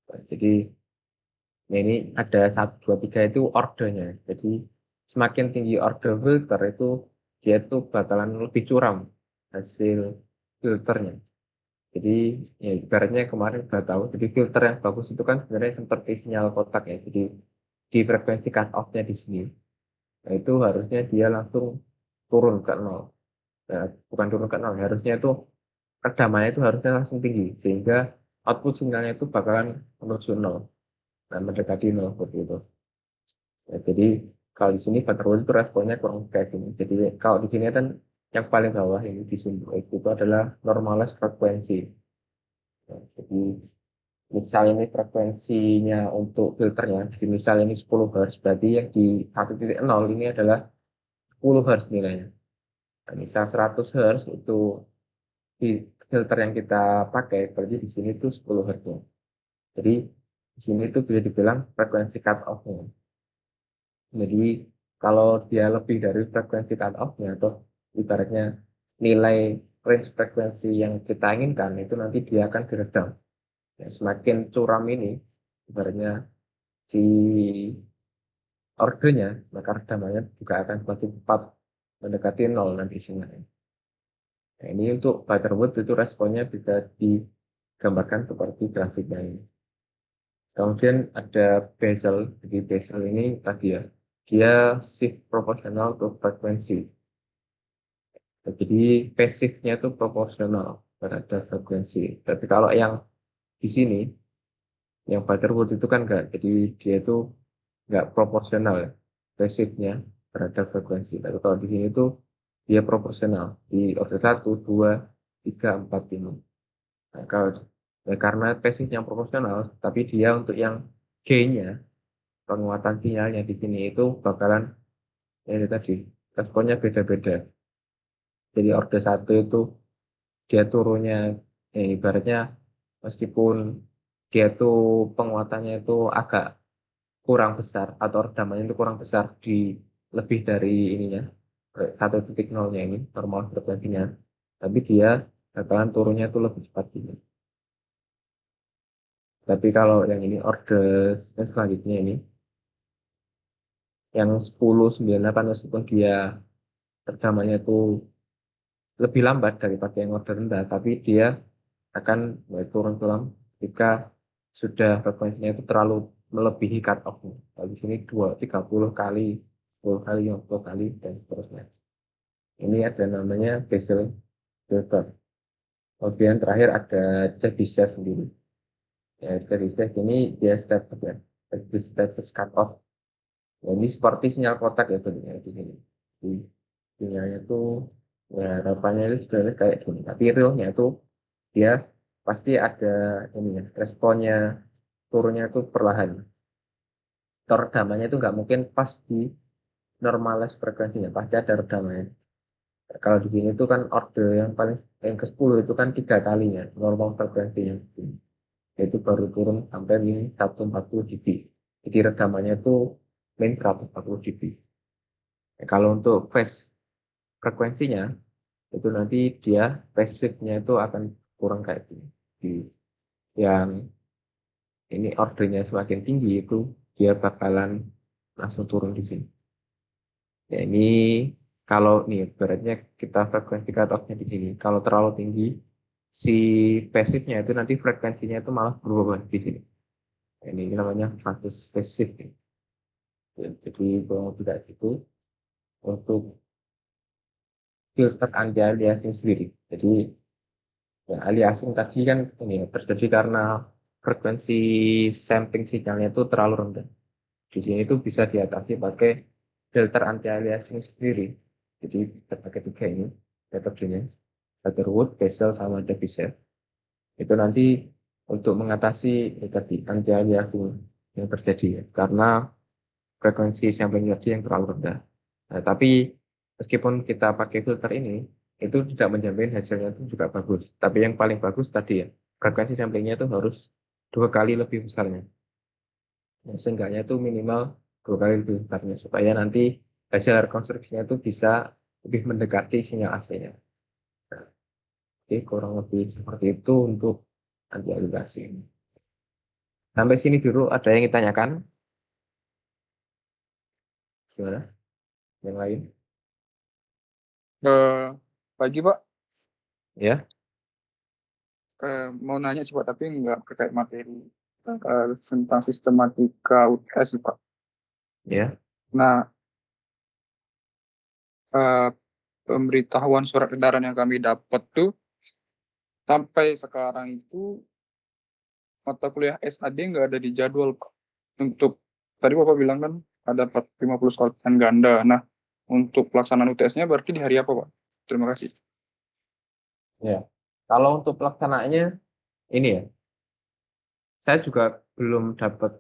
Nah, jadi ini ada 1, 2, 3 itu ordernya. Jadi semakin tinggi order filter itu dia tuh bakalan lebih curam hasil filternya. Jadi ya ibaratnya kemarin udah tahu. Jadi filter yang bagus itu kan sebenarnya seperti sinyal kotak ya. Jadi di frekuensi cut off-nya di sini. Nah, itu harusnya dia langsung turun ke nol. Nah, bukan turun ke nol, harusnya itu redamannya itu harusnya langsung tinggi sehingga output sinyalnya itu bakalan menuju nol. Nah, mendekati nol seperti itu. Ya, jadi kalau di sini Butterworth itu responnya kurang kayak gini. Jadi kalau di sini kan yang paling bawah ini di sini itu adalah normalized frekuensi. Ya, jadi misal ini frekuensinya untuk filternya, jadi misal ini 10 Hz, berarti yang di 1.0 ini adalah 10 Hz nilainya. Nah, misal 100 Hz itu di filter yang kita pakai, berarti di sini itu 10 Hz-nya. Jadi di sini itu bisa dibilang frekuensi cut off-nya. Jadi kalau dia lebih dari frekuensi cut off-nya atau ibaratnya nilai range frekuensi yang kita inginkan itu nanti dia akan diredam. Ya, semakin curam ini ibaratnya si ordernya, maka redamannya juga akan semakin cepat mendekati nol nanti sinyalnya. Nah, ini untuk Butterworth itu responnya bisa digambarkan seperti grafiknya ini. Kemudian ada Basel, jadi Basel ini tadi ya, dia shift proporsional to frekuensi. Jadi pasifnya itu proporsional terhadap frekuensi. Tapi kalau yang di sini, yang Butterworth itu kan enggak, jadi dia itu enggak proporsional ya, pasifnya terhadap frekuensi. Tapi kalau di sini itu dia proporsional di order 1, 2, 3, 4, 5. Nah, kalau ya, karena pasifnya proporsional, tapi dia untuk yang gain-nya, penguatan sinyalnya di sini itu bakalan ya ini tadi responnya beda-beda. Jadi order 1 itu dia turunnya ibaratnya meskipun dia tuh penguatannya itu agak kurang besar atau redamannya itu kurang besar di lebih dari ininya 1.0-nya ini normal frekuensinya. tapi dia bakalan turunnya tuh lebih cepat gitu. Tapi kalau yang ini order yang selanjutnya ini, yang 10.98 meskipun dia rekamannya tuh lebih lambat daripada yang order rendah, tapi dia akan mulai turun pelan jika sudah frekuensinya itu terlalu melebihi cut off. Di sini 30 kali, 10 kali, 50 kali, dan seterusnya. Ini ada namanya bezel filter. Kemudian terakhir ada Chebyshev sendiri. Ya, Chebyshev ini dia status ya, status cut off. Nah, ini seperti sinyal kotak ya bentuknya di sini. Di sinyalnya tuh ya harapannya itu sebenarnya kayak gini. Tapi realnya tuh dia pasti ada ini ya, responnya turunnya itu perlahan. Redamannya itu nggak mungkin pas di normalize frekuensinya, pasti ada redamannya. Kalau di sini itu kan order yang paling yang ke-10 itu kan 3 kalinya normal frekuensinya. Itu baru turun sampai ini 140 dB. Jadi redamannya itu min 140 dB. Kalau untuk phase frekuensinya itu nanti dia phase shift-nya itu akan kurang kayak gini. Di yang ini ordernya semakin tinggi itu dia bakalan langsung turun di sini. Ya ini kalau nih beratnya kita frekuensi cutoff-nya di sini. Kalau terlalu tinggi si passive-nya itu nanti frekuensinya itu malah berubah di sini. Ini namanya fase passive. Ya, jadi kalau tidak itu untuk filter anti aliasing sendiri. Jadi ya, aliasing tadi kan ini ya, terjadi karena frekuensi sampling sinyalnya itu terlalu rendah. Di sini itu bisa diatasi pakai filter anti aliasing sendiri. Jadi kita pakai tiga ini metodenya, Butterwood, Basel, sama Chebyshev. Itu nanti untuk mengatasi tadi anti aliasing yang terjadi ya, karena frekuensi sampling tadi yang terlalu rendah. Nah, tapi meskipun kita pakai filter ini, itu tidak menjamin hasilnya itu juga bagus. Tapi yang paling bagus tadi ya, frekuensi samplingnya itu harus 2 kali lebih besarnya. Nah, seenggaknya itu minimal 2 kali lebih besarnya, supaya nanti hasil rekonstruksinya itu bisa lebih mendekati sinyal aslinya. Nah, oke, kurang lebih seperti itu untuk anti aliasing. Sampai sini dulu ada yang ditanyakan? Gimana? Yang lain? Eh, Pagi Pak, Ya, mau nanya sih Pak, tapi nggak terkait materi tentang sistematika UTS sih, Pak. ya, Nah, eh, pemberitahuan surat edaran yang kami dapat tuh sampai sekarang itu mata kuliah SAD nggak ada di jadwal Pak. Untuk tadi Bapak bilang kan ada 50 soal pilihan ganda. Nah, untuk pelaksanaan UTS-nya berarti di hari apa Pak? Terima kasih. ya. Kalau untuk pelaksanaannya ini ya, saya juga belum dapat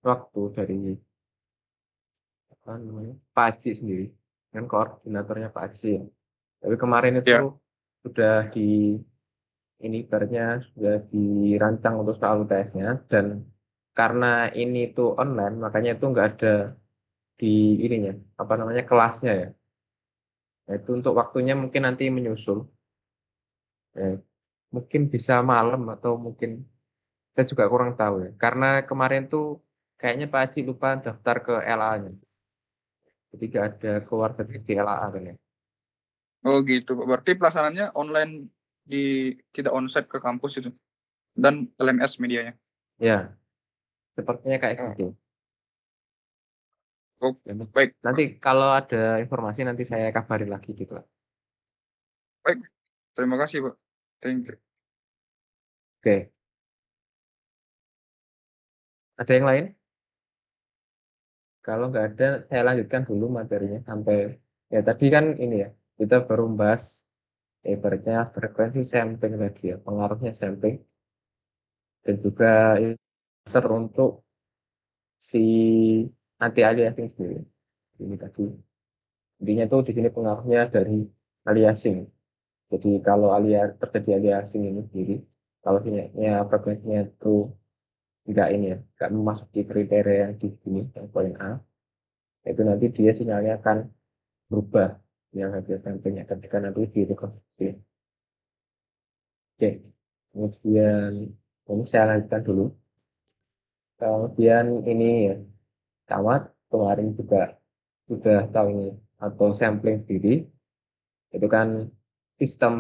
waktu dari apa namanya Pak Haji sendiri, kan koordinatornya Pak Haji ya. Tapi kemarin itu Ya. sudah di ini ibaratnya sudah dirancang untuk soal UTS-nya, dan karena ini tuh online makanya itu nggak ada di ininya apa namanya kelasnya ya. Nah, itu untuk waktunya mungkin nanti menyusul. Ya, mungkin bisa malam atau mungkin saya juga kurang tahu ya. Karena kemarin tuh kayaknya Pak Haji lupa daftar ke LA-nya. Jadi nggak ada keluar dari LA kan ya. Oh gitu Pak. Berarti pelaksanaannya online di tidak onsite ke kampus itu dan LMS medianya. Ya, sepertinya kayak Oh, gitu. oh, Ya, baik, nanti Pak. kalau ada informasi nanti saya kabarin lagi gitu lah. Baik. Terima kasih, Pak. Thank you. Oke, ada yang lain? Kalau nggak ada, saya lanjutkan dulu materinya sampai ya tadi kan ini ya kita baru bahas ibaratnya frekuensi sampling tadi ya, pengaruhnya sampling dan juga filter untuk si anti aliasing sendiri. Ini tadi intinya tuh di sini pengaruhnya dari aliasing. Jadi kalau terjadi aliasing ini sendiri, kalau sinyalnya frekuensinya itu enggak ini ya, enggak memasuki kriteria yang di sini, yang poin A, itu nanti dia sinyalnya akan berubah yang hasil sampelnya ketika nanti direkonstruksi. Oke, kemudian ini saya lanjutkan dulu. Kemudian ini ya, Camat kemarin juga sudah tahu ini atau sampling sendiri. Itu kan sistem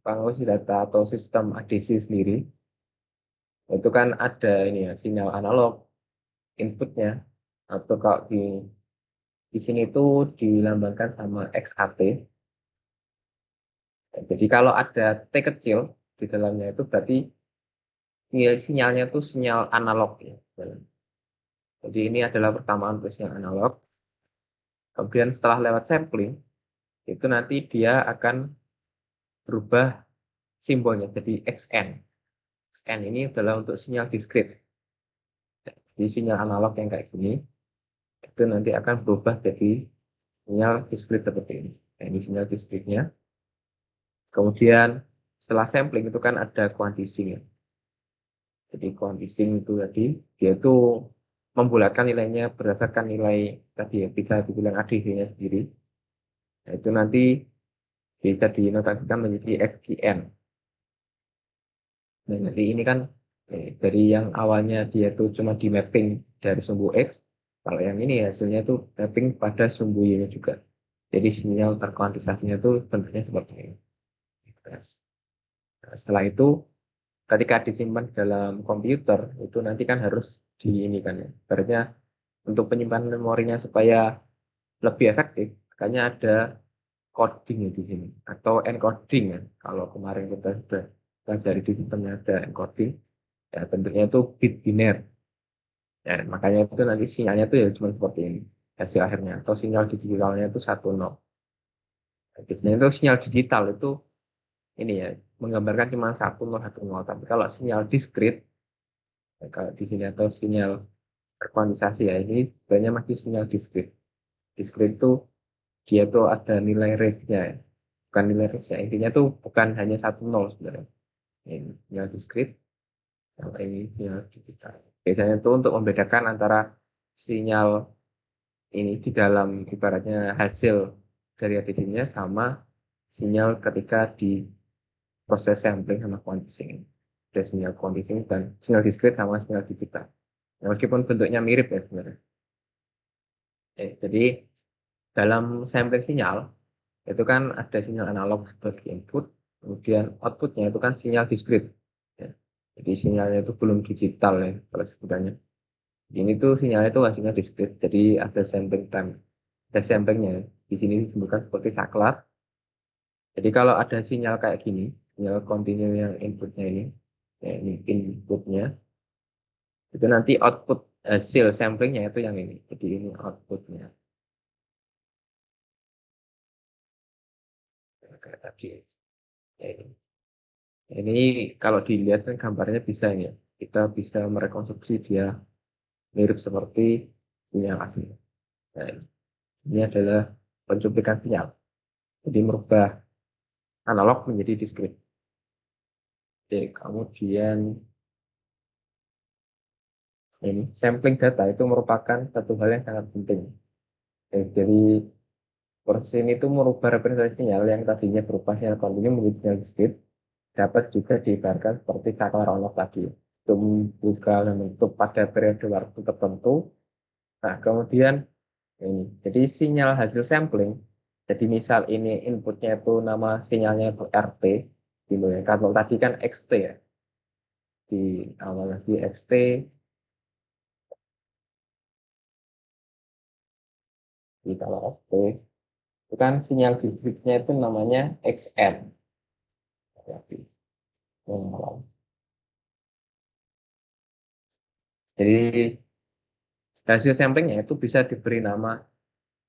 penguji data atau sistem ADC sendiri. Itu kan ada ini ya, sinyal analog inputnya. Atau kalau di sini itu dilambangkan sama XAT. Jadi kalau ada T kecil di dalamnya itu berarti sinyalnya itu sinyal analog ya. Jadi ini adalah persamaan untuk sinyal analog. Kemudian setelah lewat sampling, itu nanti dia akan berubah simbolnya jadi XN. XN ini adalah untuk sinyal diskrit. Jadi sinyal analog yang kayak gini, itu nanti akan berubah jadi sinyal diskrit seperti ini. Nah, ini sinyal diskritnya. Kemudian setelah sampling itu kan ada quantising ya. Jadi quantising itu tadi dia itu membulatkan nilainya berdasarkan nilai tadi ya, bisa dibilang ADV-nya sendiri. Nah, itu nanti bisa dinotasikan menjadi XGN. Nah, jadi ini kan dari yang awalnya dia itu cuma di mapping dari sumbu X, kalau yang ini hasilnya itu mapping pada sumbu Y juga. Jadi sinyal terkuantisasinya itu bentuknya seperti ini. Nah, setelah itu ketika disimpan dalam komputer itu nanti kan harus di ini kan ya. Berarti untuk penyimpanan memorinya supaya lebih efektif, makanya ada coding ya di sini atau encoding ya. Kalau kemarin kita sudah pelajari di sistemnya ada encoding, ya bentuknya itu bit biner. Ya, makanya itu nanti sinyalnya itu ya cuma seperti ini hasil akhirnya atau sinyal digitalnya itu 1 0. Biasanya itu sinyal digital itu ini ya menggambarkan cuma 1 0 1 0. Tapi kalau sinyal diskrit, ya, kalau di sini atau sinyal berkuantisasi ya ini sebenarnya masih sinyal diskrit. Diskrit itu dia tuh ada nilai rate-nya ya. Bukan nilai rate-nya. Intinya tuh bukan hanya 1 0 sebenarnya. Ini sinyal diskrit, yang ini sinyal digital. Biasanya itu untuk membedakan antara sinyal ini di dalam ibaratnya hasil dari ADC-nya sama sinyal ketika di proses sampling sama quantising. Ada sinyal quantising dan sinyal diskrit sama sinyal digital. Ya, meskipun bentuknya mirip ya sebenarnya. Jadi dalam sampling sinyal itu kan ada sinyal analog sebagai input, kemudian outputnya itu kan sinyal diskrit. Ya. Jadi sinyalnya itu belum digital ya kalau sebutannya. Ini tuh sinyalnya itu hasilnya diskrit, jadi ada sampling time, ada samplingnya. Di sini disebutkan seperti saklar. Jadi kalau ada sinyal kayak gini, sinyal kontinu yang inputnya ini, ya ini inputnya, itu nanti output hasil samplingnya itu yang ini. Jadi ini outputnya. Kayak tadi. Ya, ini. Ini kalau dilihat kan gambarnya bisa ini ya. Kita bisa merekonstruksi dia mirip seperti sinyal asli. Nah, ini adalah pencuplikan sinyal. Jadi merubah analog menjadi diskrit. Oke, kemudian ini sampling data itu merupakan satu hal yang sangat penting. Oke, jadi proses ini itu merubah representasi sinyal yang tadinya berupa sinyal kontinu menjadi sinyal diskrit dapat juga diibaratkan seperti saklar analog tadi. Itu membuka dan menutup pada periode waktu tertentu. Nah, kemudian ini. Jadi sinyal hasil sampling. Jadi misal ini inputnya itu nama sinyalnya itu RT, gitu ya. Kalau tadi kan XT ya. Di awal lagi XT, di kalau XT, itu kan sinyal diskritnya itu namanya XN. Jadi hasil samplingnya itu bisa diberi nama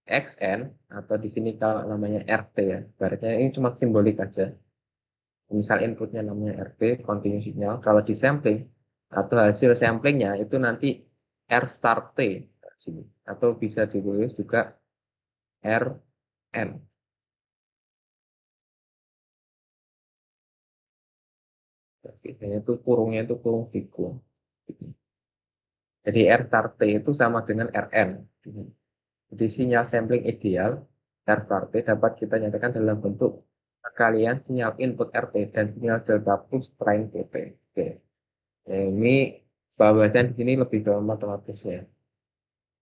XN atau di sini kalau namanya RT ya. Ibaratnya ini cuma simbolik aja. Misal inputnya namanya RT, continuous signal. Kalau di sampling atau hasil samplingnya itu nanti R start T sini. Atau bisa ditulis juga RN. Biasanya itu kurungnya itu kurung figur. Jadi R start T itu sama dengan RN. Jadi sinyal sampling ideal R start T dapat kita nyatakan dalam bentuk kalian sinyal input RT dan sinyal delta plus prime PT. Oke. Nah, ini pembahasan di sini lebih ke matematis ya.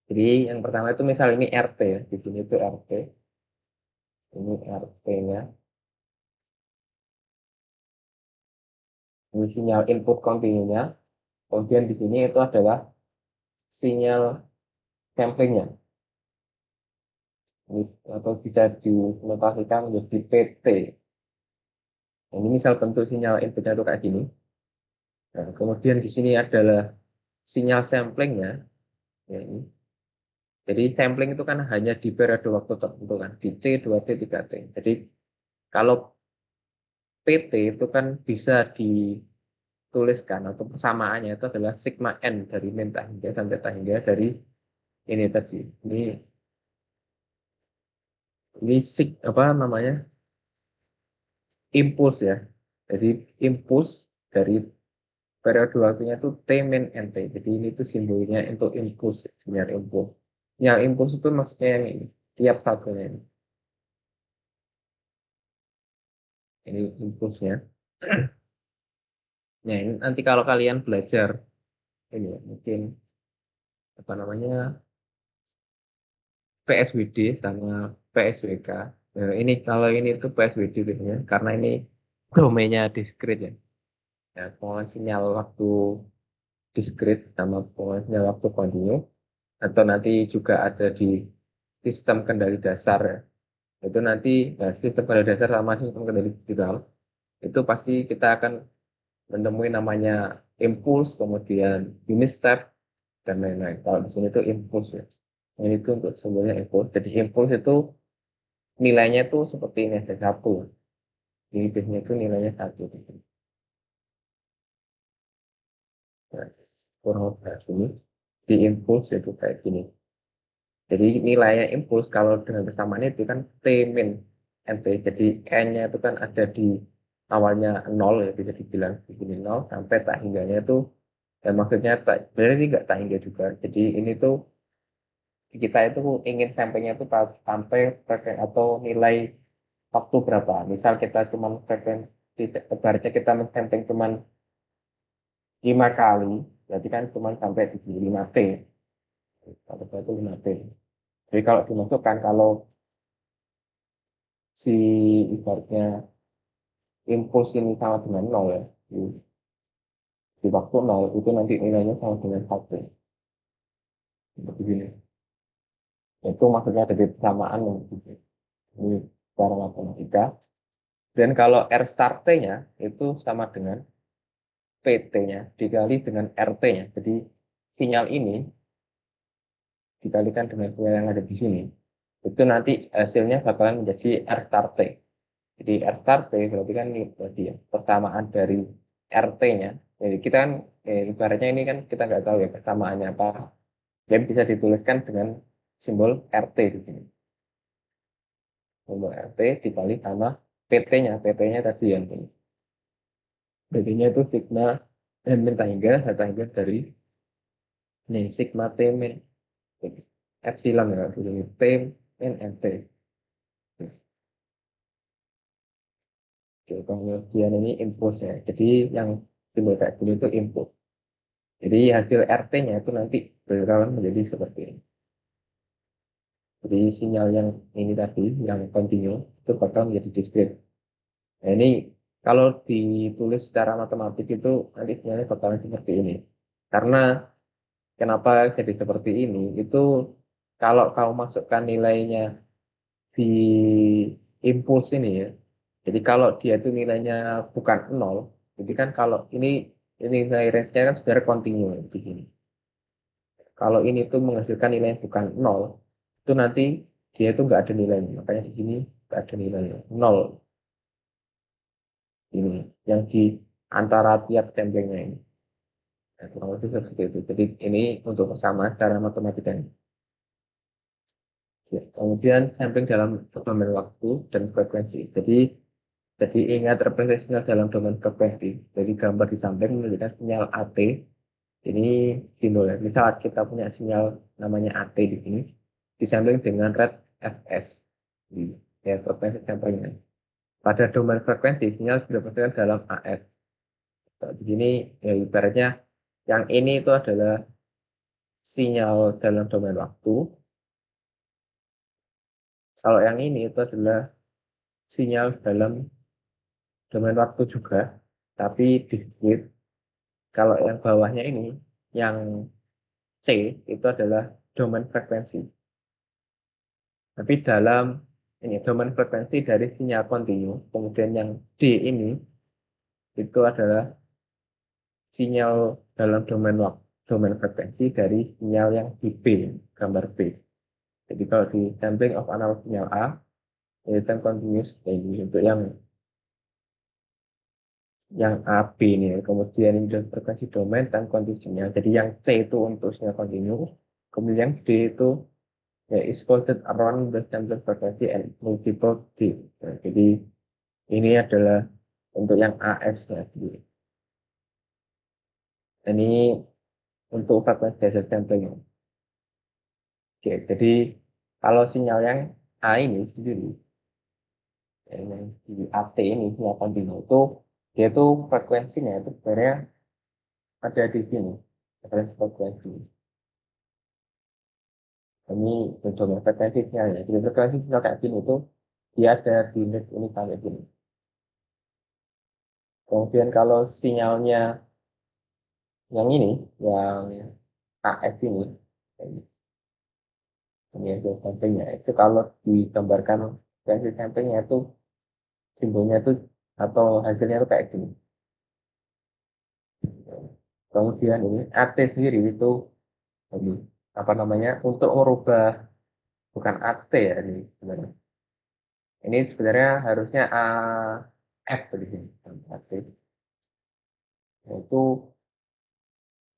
Jadi yang pertama itu misal ini RT ya, di sini itu RT, ini RT-nya, ini sinyal input kontinunya, kemudian di sini itu adalah sinyal samplingnya, ini, atau bisa dinotasikan menjadi PT. Nah, ini misal bentuk sinyal inputnya itu kayak gini. Nah, kemudian di sini adalah sinyal samplingnya, ya ini. Jadi sampling itu kan hanya di periode waktu tertentu kan, di T, 2T, 3T. Jadi kalau PT itu kan bisa dituliskan atau persamaannya itu adalah sigma N dari min hingga sampai hingga dari ini tadi. Ini apa namanya? Impuls ya. Jadi impuls dari periode waktunya itu T min NT. Jadi ini tuh simbolnya untuk impuls, sinyal impuls. Sinyal impuls itu maksudnya yang ini, tiap satunya ini. Ini impulsnya. Nah, ini nanti kalau kalian belajar ini ya, mungkin apa namanya PSWD sama PSWK. Nah, ini kalau ini tuh PSWD biasanya karena ini domainnya diskrit ya. Ya, pengulangan sinyal waktu diskrit sama pengulangan sinyal waktu kontinu atau nanti juga ada di sistem kendali dasar ya. Itu nanti nah, sistem kendali dasar sama sistem kendali digital itu pasti kita akan menemui namanya impuls, kemudian unit step dan lain-lain. Kalau di sini itu impuls ya. Ini itu untuk sebenarnya impuls. Jadi impuls itu nilainya itu seperti ini ada satu. Jadi biasanya itu nilainya satu. Nah, kurang lebih ini di impuls itu kayak gini. Jadi nilainya impuls kalau dengan bersamaan itu kan T min NT. Jadi N-nya itu kan ada di awalnya 0 ya bisa dibilang di sini 0 sampai tak hingganya itu ya maksudnya tak sebenarnya ini enggak tak hingga juga. Jadi ini tuh kita itu ingin sampainya itu sampai atau nilai waktu berapa. Misal kita cuma frekuensi ibaratnya kita mensampling cuma 5 kali, berarti kan cuma sampai di 5T atau itu 5T. Jadi kalau dimasukkan kalau si ibaratnya impuls ini sama dengan 0 ya, di waktu 0 itu nanti nilainya sama dengan 1. Seperti ini. Itu maksudnya dari persamaan yang ini secara matematika. Dan kalau R star T-nya itu sama dengan PT-nya dikali dengan RT-nya. Jadi sinyal ini dikalikan dengan sinyal yang ada di sini. Itu nanti hasilnya bakalan menjadi R star T. Jadi R star T berarti kan ini berarti ya, persamaan dari RT-nya. Jadi kita kan ibaratnya ini kan kita nggak tahu ya persamaannya apa. Jadi bisa dituliskan dengan simbol RT di sini. Simbol RT dikali sama PT-nya. PT-nya tadi yang ini. PT-nya itu sigma dan min hingga dari ini sigma T min epsilon ya, ini T min NT. Oke, kemudian ini input ya. Jadi yang simbol kayak gini itu input. Jadi hasil RT-nya itu nanti bakalan menjadi seperti ini. Jadi sinyal yang ini tadi, yang continue, itu bakal menjadi discrete. Nah ini kalau ditulis secara matematik itu nanti sinyalnya bakalan seperti ini. Karena kenapa jadi seperti ini? Itu kalau kau masukkan nilainya di impuls ini ya. Jadi kalau dia itu nilainya bukan 0, jadi kan kalau ini nilai range-nya kan sebenarnya kontinu di sini. Kalau ini tuh menghasilkan nilai yang bukan 0, itu nanti dia itu nggak ada nilainya. Makanya di sini nggak ada nilainya. 0 ini yang di antara tiap sampelnya ini. Nah, kurang lebih seperti itu. Jadi ini untuk persamaan secara matematika. Ya, kemudian sampling dalam domain waktu dan frekuensi. Jadi ingat representasinya dalam domain frekuensi. Jadi gambar di samping menunjukkan sinyal AT. Ini simbol ya. Misal kita punya sinyal namanya AT di sini, disampling dengan red FS. Ya, frekuensi samplingnya. pada domain frekuensi sinyal didapatkan dalam AF. Nah, begini ya ibaratnya yang ini itu adalah sinyal dalam domain waktu. Kalau yang ini itu adalah sinyal dalam domain waktu juga, tapi discrete. Kalau yang bawahnya ini, yang C itu adalah domain frekuensi. Tapi dalam ini domain frekuensi dari sinyal kontinu, kemudian yang D ini itu adalah sinyal dalam domain frekuensi dari sinyal yang di B, gambar B. Jadi kalau di sampling of analog sinyal A, ini time continuous, ini untuk yang AB ini, kemudian ini frekuensi domain time continuous sinyal. Jadi yang C itu untuk sinyal kontinu, kemudian yang D itu ya is folded around the sampling frequency and multiple D. Nah, jadi ini adalah untuk yang AS ya. Ini untuk frekuensi dasar sampling. Oke, jadi kalau sinyal yang A ini sendiri, yang di AT ini sinyal kontinu itu dia itu frekuensinya itu sebenarnya ada di sini, referensi frekuensi. Ini contohnya frekuensi sinyalnya. Jadi frekuensi sinyal kayak gini itu dia ada di net ini sampai gini. Kemudian kalau sinyalnya yang ini, yang AF ini ada sampingnya. Itu kalau digambarkan frekuensi sampingnya itu simbolnya itu atau hasilnya itu kayak gini. Kemudian ini AT sendiri itu ini, apa namanya untuk merubah bukan AT ya ini sebenarnya. Ini sebenarnya harusnya AF di sini, AT.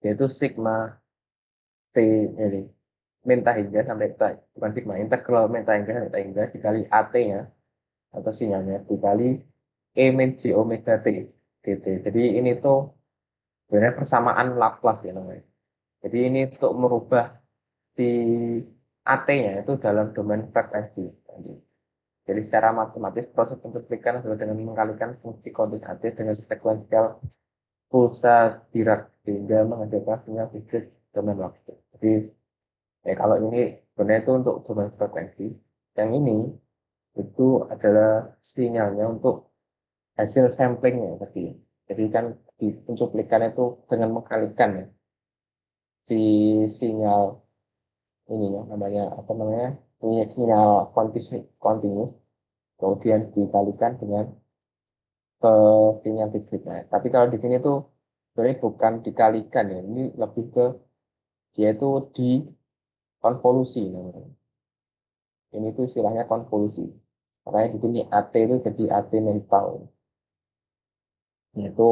Yaitu sigma T ini minta hingga sampai bukan sigma integral minta hingga sampai hingga dikali AT-nya atau sinyalnya dikali E min J omega T dt. Jadi ini tuh sebenarnya persamaan Laplace ya namanya. Jadi ini untuk merubah si AT-nya itu dalam domain frekuensi. Jadi secara matematis proses pencuplikan adalah dengan mengkalikan fungsi kontinu AT dengan sekuensial pulsa Dirac sehingga menghasilkan sinyal fisik domain waktu. Jadi kalau ini sebenarnya itu untuk domain frekuensi. Yang ini itu adalah sinyalnya untuk hasil samplingnya tadi. Jadi kan di pencuplikan itu dengan mengkalikan ya, si sinyal ini ya namanya apa namanya ini sinyal continuous kemudian dikalikan dengan ke sinyal discrete. Tapi kalau di sini tuh sebenarnya bukan dikalikan ya, ini lebih ke dia itu di konvolusi namanya. Ini tuh istilahnya konvolusi. Makanya di sini AT itu jadi AT mental. Itu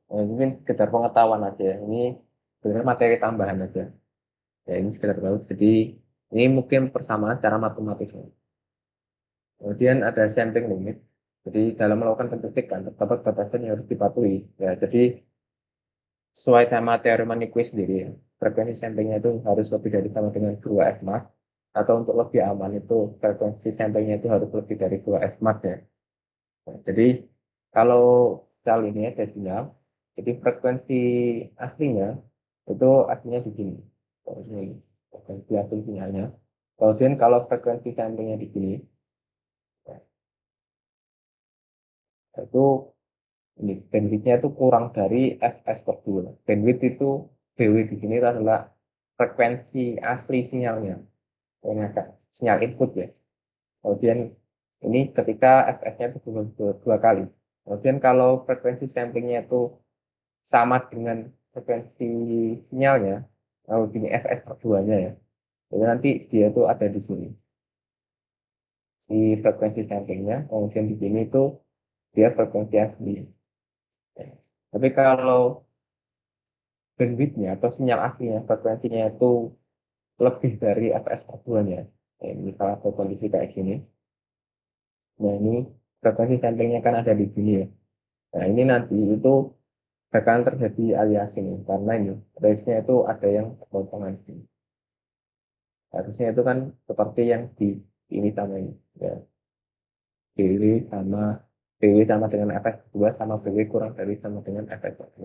mungkin sekedar pengetahuan aja. Ini sebenarnya materi tambahan aja. Ya ini sekedar tahu. Jadi ini mungkin persamaan secara matematis. Kemudian ada sampling limit. Jadi dalam melakukan pencetikan terdapat batasan yang harus dipatuhi. Ya, jadi sesuai sama teorema Nyquist sendiri ya. Frekuensi samplingnya itu harus lebih dari sama dengan 2 F max. Atau untuk lebih aman itu frekuensi samplingnya itu harus lebih dari 2 F max ya. Nah, jadi kalau sel ini ada sinyal, jadi frekuensi aslinya itu aslinya di sini. Ini frekuensi asli sinyalnya. Kemudian kalau frekuensi samplingnya di sini, itu ini bandwidthnya itu kurang dari fs per 2. Bandwidth itu BW di sini adalah frekuensi asli sinyalnya. Ini agak sinyal input ya. Kemudian ini ketika fs-nya itu dua kali. Kemudian kalau frekuensi samplingnya itu sama dengan frekuensi sinyalnya, kalau gini fs per 2-nya ya. Jadi nanti dia itu ada di sini. Di frekuensi samplingnya, kemudian di sini itu dia frekuensi asli. Tapi kalau bandwidthnya atau sinyal aslinya frekuensinya itu lebih dari fs per 2-nya. Ini salah satu kondisi kayak gini. Nah ini frekuensi samplingnya kan ada di sini ya. Nah ini nanti itu bakalan terjadi aliasing karena ini range-nya itu ada yang potongan sini. Harusnya itu kan seperti yang di ini sama ini ya. Kiri sama BW sama dengan Fx2 sama BW kurang dari sama dengan Fx1.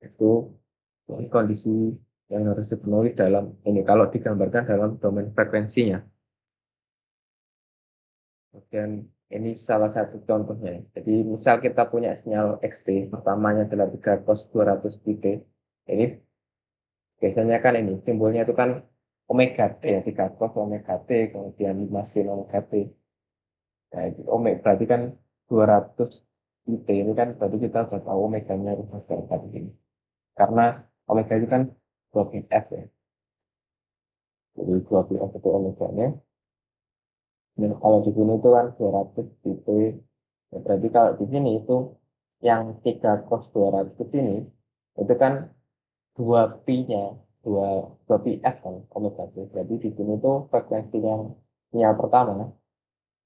Itu kondisi yang harus dipenuhi dalam ini kalau digambarkan dalam domain frekuensinya. Dan ini salah satu contohnya. Jadi misal kita punya sinyal XT, pertamanya adalah 3 cos 200 pt. Ini biasanya kan ini simbolnya itu kan omega T ya, 3 cos omega T, kemudian 5 sin omega T. Nah, itu omega berarti kan 200 pt ini kan berarti kita sudah tahu omeganya rumus dari ini. Karena omega itu kan 2 pi F ya. Jadi 2 pi F itu omeganya. Dan kalau di sini itu kan 200 pt. Ya, berarti kalau di sini itu yang 3 cos 200 ini itu kan 2 pi-nya, 2, 2 pi F kan, omega T. Berarti di sini tuh frekuensi yang sinyal pertama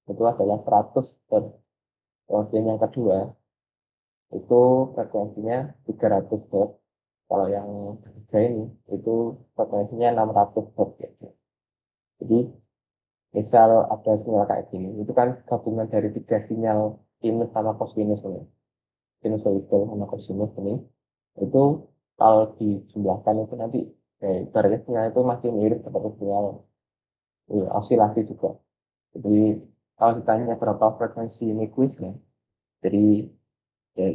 itu adalah 100 Hz. Kemudian yang kedua itu frekuensinya 300 Hz. Kalau yang ketiga ini itu frekuensinya 600 Hz. Jadi misal ada sinyal kayak gini, itu kan gabungan dari tiga sinyal sinus sama kosinus ini. Sinusoidal sama kosinus ini. Itu kalau dijumlahkan itu nanti ibaratnya sinyal itu masih mirip seperti sinyal osilasi juga. Jadi kalau ditanya berapa frekuensi Nyquist-nya, jadi ya,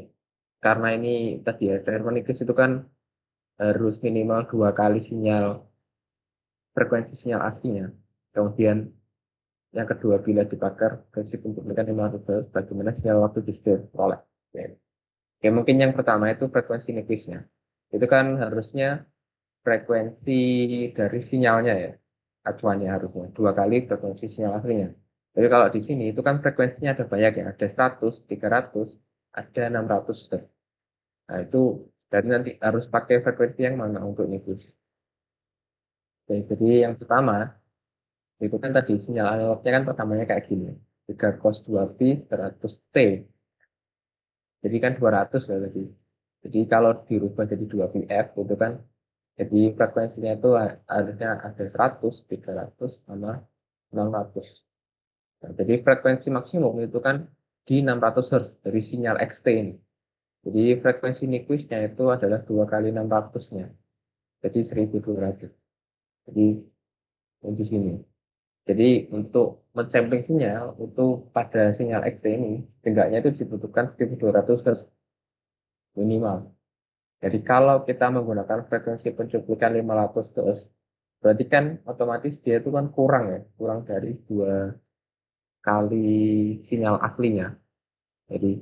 karena ini tadi ya, telepon Nyquist itu kan harus minimal 2 kali sinyal frekuensi sinyal aslinya. Kemudian yang kedua bila dibakar frekuensi bentuknya 500 Hz, bagaimana sinyal waktu diperoleh. Ya. Ya, mungkin yang pertama itu frekuensi Nyquist-nya. Itu kan harusnya frekuensi dari sinyalnya ya, acuannya harusnya 2 kali frekuensi sinyal aslinya. Jadi kalau di sini itu kan frekuensinya ada banyak ya, ada 100, 300, ada 600 Hz. Nah itu dan nanti harus pakai frekuensi yang mana untuk Nyquist. Jadi yang pertama itu kan tadi sinyal analognya kan pertamanya kayak gini, 3 cos 2 pi 100 t. Jadi kan 200 ya tadi. Jadi kalau dirubah jadi 2 pi f itu kan jadi frekuensinya itu harusnya ada 100, 300, sama 600. Nah, jadi frekuensi maksimum itu kan di 600 Hz dari sinyal XT ini. Jadi frekuensi Nyquist-nya itu adalah 2 kali 600-nya. Jadi 1200. Jadi di sini. Jadi untuk mensampling sinyal itu pada sinyal XT ini, setidaknya itu dibutuhkan 1200 Hz minimal. Jadi kalau kita menggunakan frekuensi pencuplikan 500 Hz, berarti kan otomatis dia itu kan kurang ya, kurang dari 2 kali sinyal aslinya. Jadi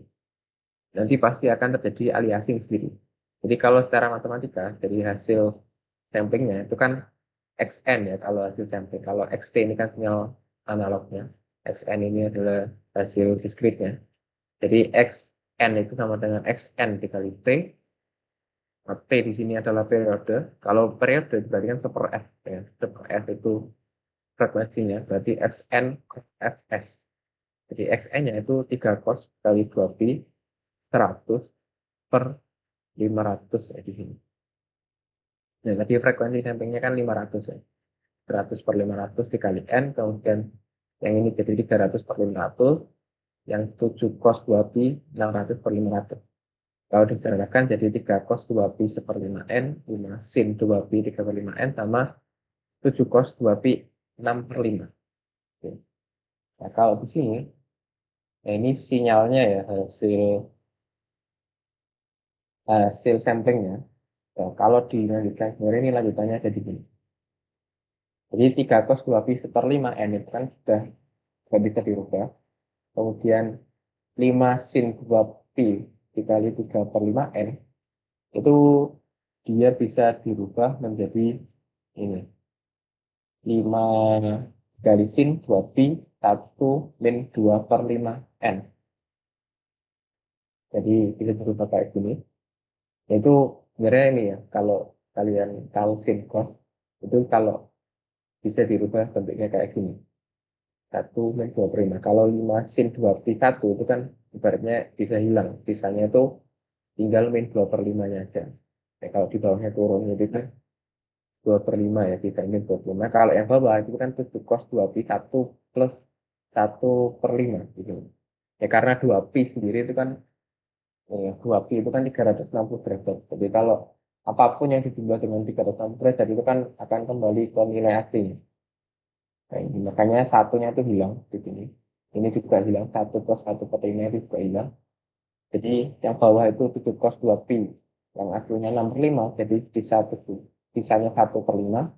nanti pasti akan terjadi aliasing sendiri. Jadi kalau secara matematika dari hasil samplingnya itu kan XN ya kalau hasil sampling. Kalau XT ini kan sinyal analognya. XN ini adalah hasil diskritnya. Jadi XN itu sama dengan XN dikali T. Nah, T di sini adalah periode. Kalau periode berarti kan seper F. Ya. Seper F itu frekuensinya. Berarti XN Fs. Jadi XN-nya itu 3 cos kali 2 pi 100 per 500 ya di sini. Nah, tadi frekuensi samplingnya kan 500 ya. 100 per 500 dikali N, kemudian yang ini jadi 300 per 500, yang 7 cos 2 pi 600 per 500. Kalau disederhanakan jadi 3 cos 2 pi 1/5N, 5 sin 2 pi 3/5N, sama 7 cos 2 pi 6 per 5. Oke. Nah, kalau di sini, nah ini sinyalnya ya, hasil samplingnya. Nah, kalau dilanjutkan, sebenarnya ini lanjutannya jadi gini. Jadi 3 cos 2 pi 1/5N itu kan sudah nggak bisa dirubah. Kemudian 5 sin 2 pi dikali 3/5N itu dia bisa dirubah menjadi ini 5 kali sin 2 pi 1 min 2/5N. Jadi bisa dirubah kayak gini. Yaitu sebenarnya ini ya, kalau kalian tahu sin cos, itu kalau bisa dirubah bentuknya kayak gini. 1 min 2/5. Kalau 5 sin 2 pi 1 itu kan ibaratnya bisa hilang. Sisanya itu tinggal min 2/5-nya aja. Ya, kalau di bawahnya turun itu kan 2/5 ya, tidak min 2/5. Kalau yang bawah itu kan 7 cos 2 pi 1 plus 1/5 gitu. Ya karena 2pi sendiri itu kan 2pi itu kan 360 derajat. Jadi kalau apapun yang dijumlah dengan 360 derajat itu kan akan kembali ke nilai asli. Nah, ini makanya satunya itu hilang di sini. Ini juga hilang, 1 + 1/5 itu juga hilang. Jadi yang bawah itu 7 cos 2pi. Yang aslinya 6/5, jadi bisa sisanya 1/5.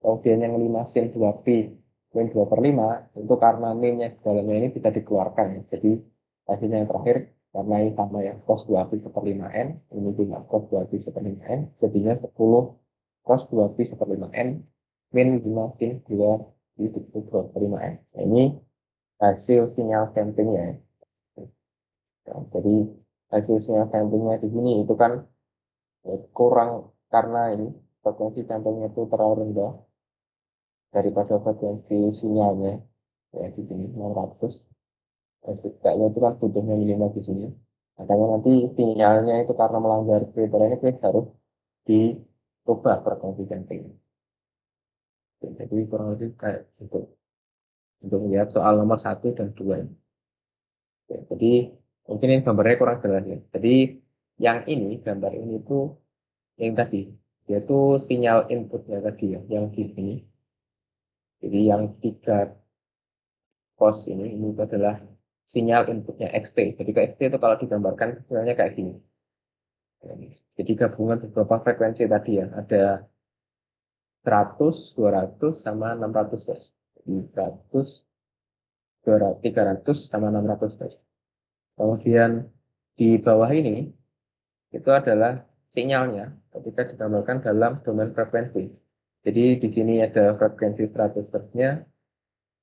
Kemudian yang 5 sin 2pi min 2/5 itu karena minnya di dalamnya ini bisa dikeluarkan. Jadi hasilnya yang terakhir karena ini sama ya cos 2pi/5n, ini juga cos 2pi/5n, jadinya 10 cos 2pi/5n min 5 sin 2pi/5n. Nah, ini hasil sinyal sampingnya. Nah, jadi hasil sinyal sampingnya di sini itu kan kurang karena ini frekuensi sampingnya itu terlalu rendah daripada frekuensi sinyalnya ya di sini 600. Setidaknya itu kan butuhnya minimal di sini. Makanya nanti sinyalnya itu karena melanggar kriteria ini harus dirubah frekuensi samping. Jadi kurang lebih kayak gitu untuk melihat soal nomor 1 dan 2. Ya, jadi mungkin ini gambarnya kurang jelas ya. Jadi yang ini gambar ini tuh yang tadi yaitu sinyal inputnya tadi ya yang di sini. Jadi yang 3 cos ini itu adalah sinyal inputnya XT. Jadi ke XT itu kalau digambarkan sebenarnya kayak gini. Jadi gabungan beberapa frekuensi tadi ya, ada 100, 200 sama 600 Hz. Jadi 100, 200, 300 sama 600 Hz. Kemudian di bawah ini itu adalah sinyalnya ketika digambarkan dalam domain frekuensi. Jadi di sini ada frekuensi 100 Hz-nya,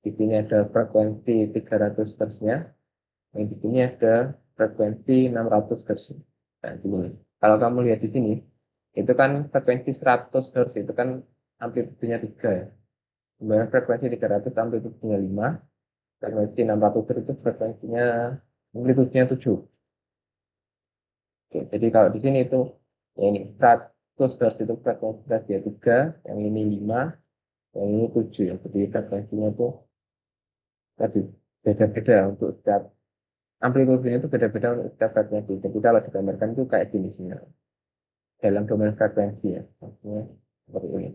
di sini ada frekuensi 300 Hz-nya, dan di sini ada frekuensi 600 Hz. Nah, gini. Kalau kamu lihat di sini, itu kan frekuensi 100 Hz itu kan amplitudenya 3 ya. Kemudian frekuensi 300 amplitudenya 5, frekuensi 600 Hz itu frekuensinya amplitudenya 7. Oke, jadi kalau di sini itu ya ini 100 Hz itu frekuensi dia 3, yang ini 5, yang ini 7 ya. Jadi frekuensinya itu tadi beda-beda untuk setiap amplitudenya itu beda-beda untuk setiap frekuensi. Jadi kalau digambarkan itu kayak gini sinyal dalam domain frekuensi ya. Maksudnya seperti ini.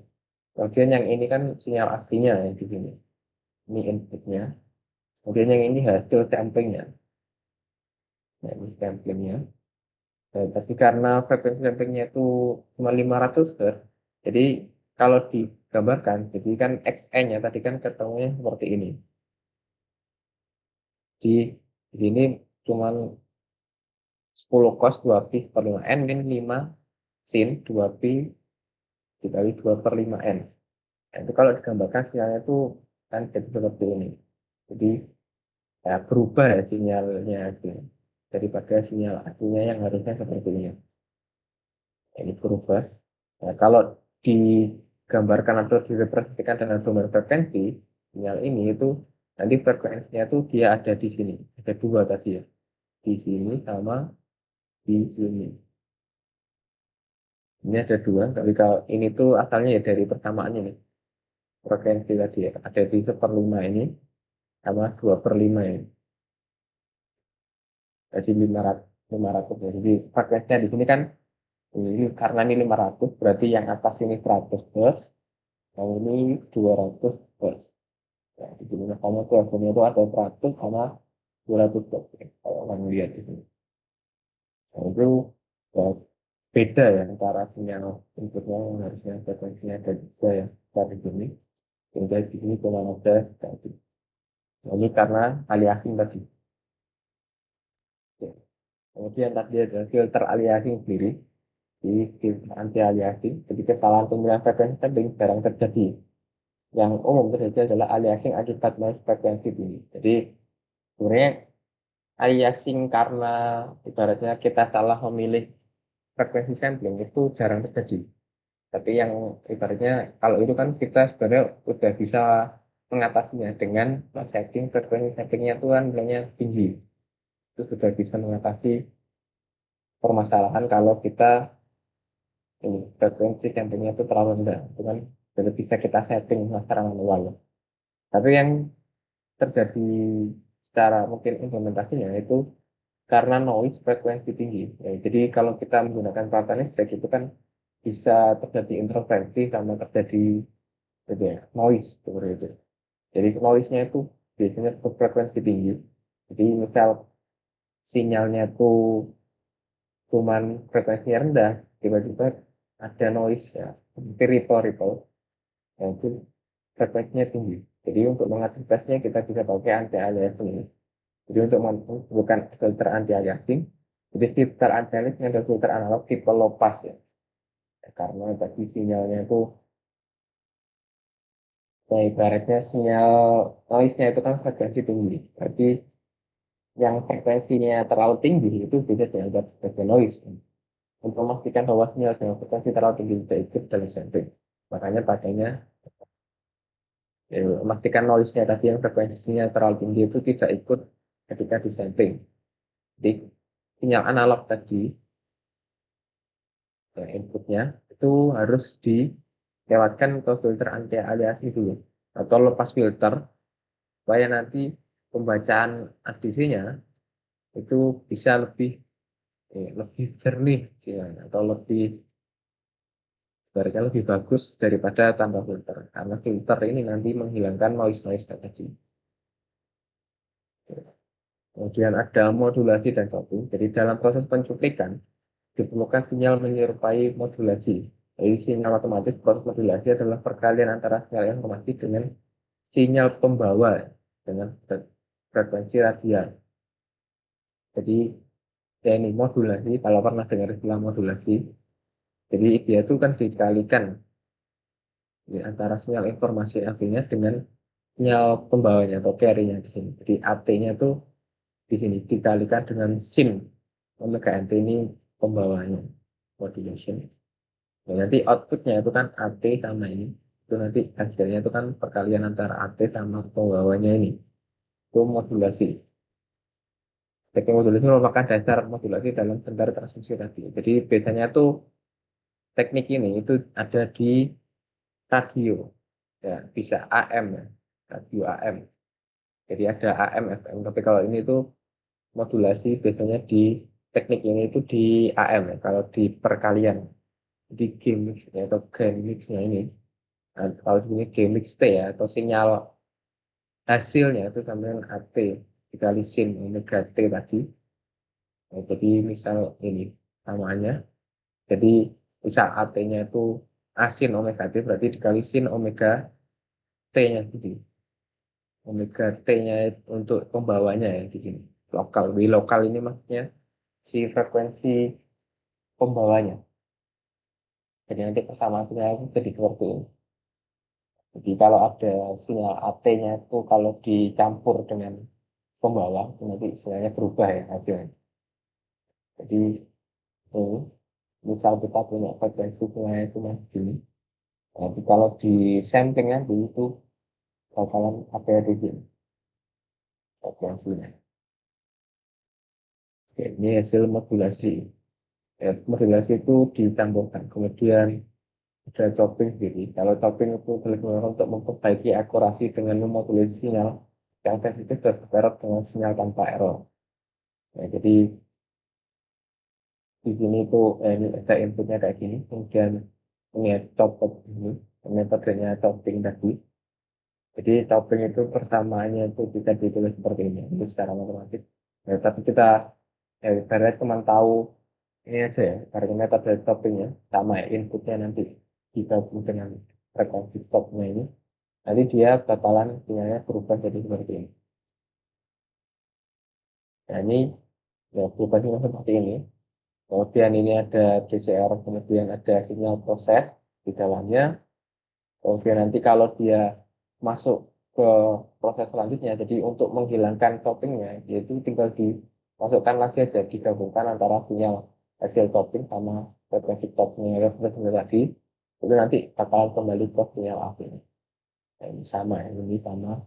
Kemudian yang ini kan sinyal aslinya yang di sini. Ini inputnya. Kemudian yang ini hasil samplingnya. Nah, ini samplingnya. Nah, tapi karena frekuensi samplingnya itu cuma 500 Hz, jadi kalau digambarkan, jadi kan XN-nya tadi kan ketemunya seperti ini. Di sini cuma 10 cos 2pi/5n min 5 sin 2pi dikali 2/5n. Nah, itu kalau digambarkan sinyalnya itu kan jadi seperti ini. Jadi ya, berubah ya sinyalnya itu daripada sinyal aslinya yang harusnya seperti ini. Ini berubah. Nah, kalau digambarkan atau direpresentasikan dengan domain frekuensi, sinyal ini itu nanti frekuensinya itu dia ada di sini. Ada dua tadi ya. Di sini sama di sini. Ini ada dua. Tapi kalau ini tuh asalnya ya dari persamaan ini. Frekuensi tadi ya. Ada di 1/5 ini sama 2/5 ini. Jadi 500 ya. Jadi frekuensinya di sini kan ini karena ini 500 berarti yang atas ini 100 Hz, yang ini 200 Hz. Ya, di sini makanya tuh hasilnya itu ada 100 sama 200 Hz. Ya, kalau kamu lihat di sini. Nah, itu ya, beda ya antara sinyal inputnya yang harusnya frekuensinya ada juga ya dari sini. Sehingga di sini cuma ada tadi. Nah, ini karena aliasing tadi. Ya. Kemudian tadi ada filter aliasing sendiri. Di filter anti aliasing. Jadi kesalahan pemilihan frekuensi tadi jarang terjadi. Yang umum terjadi adalah aliasing akibat noise frekuensi tinggi. Jadi sebenarnya aliasing karena ibaratnya kita salah memilih frekuensi sampling itu jarang terjadi. Tapi yang ibaratnya kalau itu kan kita sebenarnya sudah bisa mengatasinya dengan setting frekuensi samplingnya itu kan bilangnya tinggi. Itu sudah bisa mengatasi permasalahan kalau kita ini frekuensi samplingnya itu terlalu rendah. Itu kan sudah bisa kita setting secara manual. Tapi yang terjadi secara mungkin implementasinya itu karena noise frekuensi tinggi. Ya, jadi kalau kita menggunakan perawatan listrik itu kan bisa terjadi interferensi sama terjadi gitu ya, noise seperti itu. Jadi noise-nya itu biasanya berfrekuensi tinggi. Jadi misal sinyalnya tuh cuman frekuensinya rendah, tiba-tiba ada noise ya, seperti ripple, ya itu frekuensinya tinggi. Jadi untuk mengantisipasinya kita bisa pakai anti-aliasing. Jadi untuk bukan filter anti-aliasing, jadi filter anti-aliasing adalah filter analog tipe low pass ya. Karena tadi sinyalnya itu, nah ibaratnya sinyal noise-nya itu kan frekuensi tinggi. Berarti yang frekuensinya terlalu tinggi itu bisa dianggap sebagai noise. Untuk memastikan bahwa sinyal dengan frekuensi terlalu tinggi tidak ikut dalam sampling. Makanya pakainya memastikan noise-nya tadi yang frekuensinya terlalu tinggi itu tidak ikut ketika disampling. Jadi sinyal analog tadi inputnya itu harus dilewatkan ke filter anti aliasing dulu atau lepas filter supaya nanti pembacaan ADC-nya itu bisa lebih jernih ya, atau ibaratnya lebih bagus daripada tanpa filter karena filter ini nanti menghilangkan noise tadi. Kemudian ada modulasi dan coping. Jadi dalam proses pencuplikan diperlukan sinyal menyerupai modulasi. Jadi sinyal otomatis proses modulasi adalah perkalian antara sinyal informasi dengan sinyal pembawa dengan frekuensi radial. Jadi ya ini modulasi, kalau pernah dengar istilah modulasi, jadi dia itu kan dikalikan ya, antara sinyal informasi aslinya dengan sinyal pembawanya atau carry-nya di sini. Jadi AT-nya itu di sini dikalikan dengan sin omega NT ini pembawanya modulation. Nah, nanti outputnya itu kan AT sama ini. Itu nanti hasilnya itu kan perkalian antara AT sama pembawanya ini. Itu modulasi. Teknik modulasi merupakan dasar modulasi dalam bentar transmisi tadi. Jadi biasanya tuh teknik ini itu ada di radio. Ya, bisa AM ya. Radio AM. Jadi ada AM, FM. Tapi kalau ini tuh modulasi biasanya di teknik ini itu di AM ya. Kalau di perkalian di game mix-nya atau game mix-nya ini. Nah, kalau ini game mix T ya atau sinyal hasilnya itu sampai AT dikali sin omega T tadi. Nah, jadi misal ini samaannya. Jadi misal AT-nya itu asin omega T berarti dikali sin omega T-nya jadi omega T-nya untuk pembawanya ya di sini. Lokal. Di lokal ini maksudnya si frekuensi pembawanya. Jadi nanti persamaannya itu jadi seperti ini. Jadi kalau ada sinyal AT-nya itu kalau dicampur dengan pembawa nanti istilahnya berubah ya hasilnya. Jadi ini misal kita punya frekuensi bunganya cuma segini. Tapi kalau di sampling nanti itu bakalan ada di sini frekuensinya. Oke, ini hasil modulasi. Ya, modulasi itu ditambahkan. Kemudian ada chopping sendiri. Kalau chopping itu digunakan untuk memperbaiki akurasi dengan memodulasi sinyal yang sensitif dan bergerak dengan sinyal tanpa error. Ya, jadi di sini tuh ini ada inputnya kayak gini. Kemudian ini ya, chop ini metodenya chopping tadi. Jadi chopping itu persamaannya itu bisa ditulis seperti ini secara matematik. Ya, tapi kita ibaratnya cuma tahu ini aja ya, karena metode choppingnya sama ya, inputnya nanti digabung dengan frekuensi stopnya ini. Nanti dia bakalan sinyalnya berubah jadi seperti ini. Nah ini ya berubahnya seperti ini. Kemudian ini ada DCR, kemudian ada sinyal proses di dalamnya. Kemudian nanti kalau dia masuk ke proses selanjutnya, jadi untuk menghilangkan toppingnya, yaitu tinggal dimasukkan lagi aja, digabungkan antara sinyal hasil topping sama frekuensi topnya yang tadi, itu nanti bakalan kembali ke sinyal aslinya. Nah, ini sama ya, ini sama.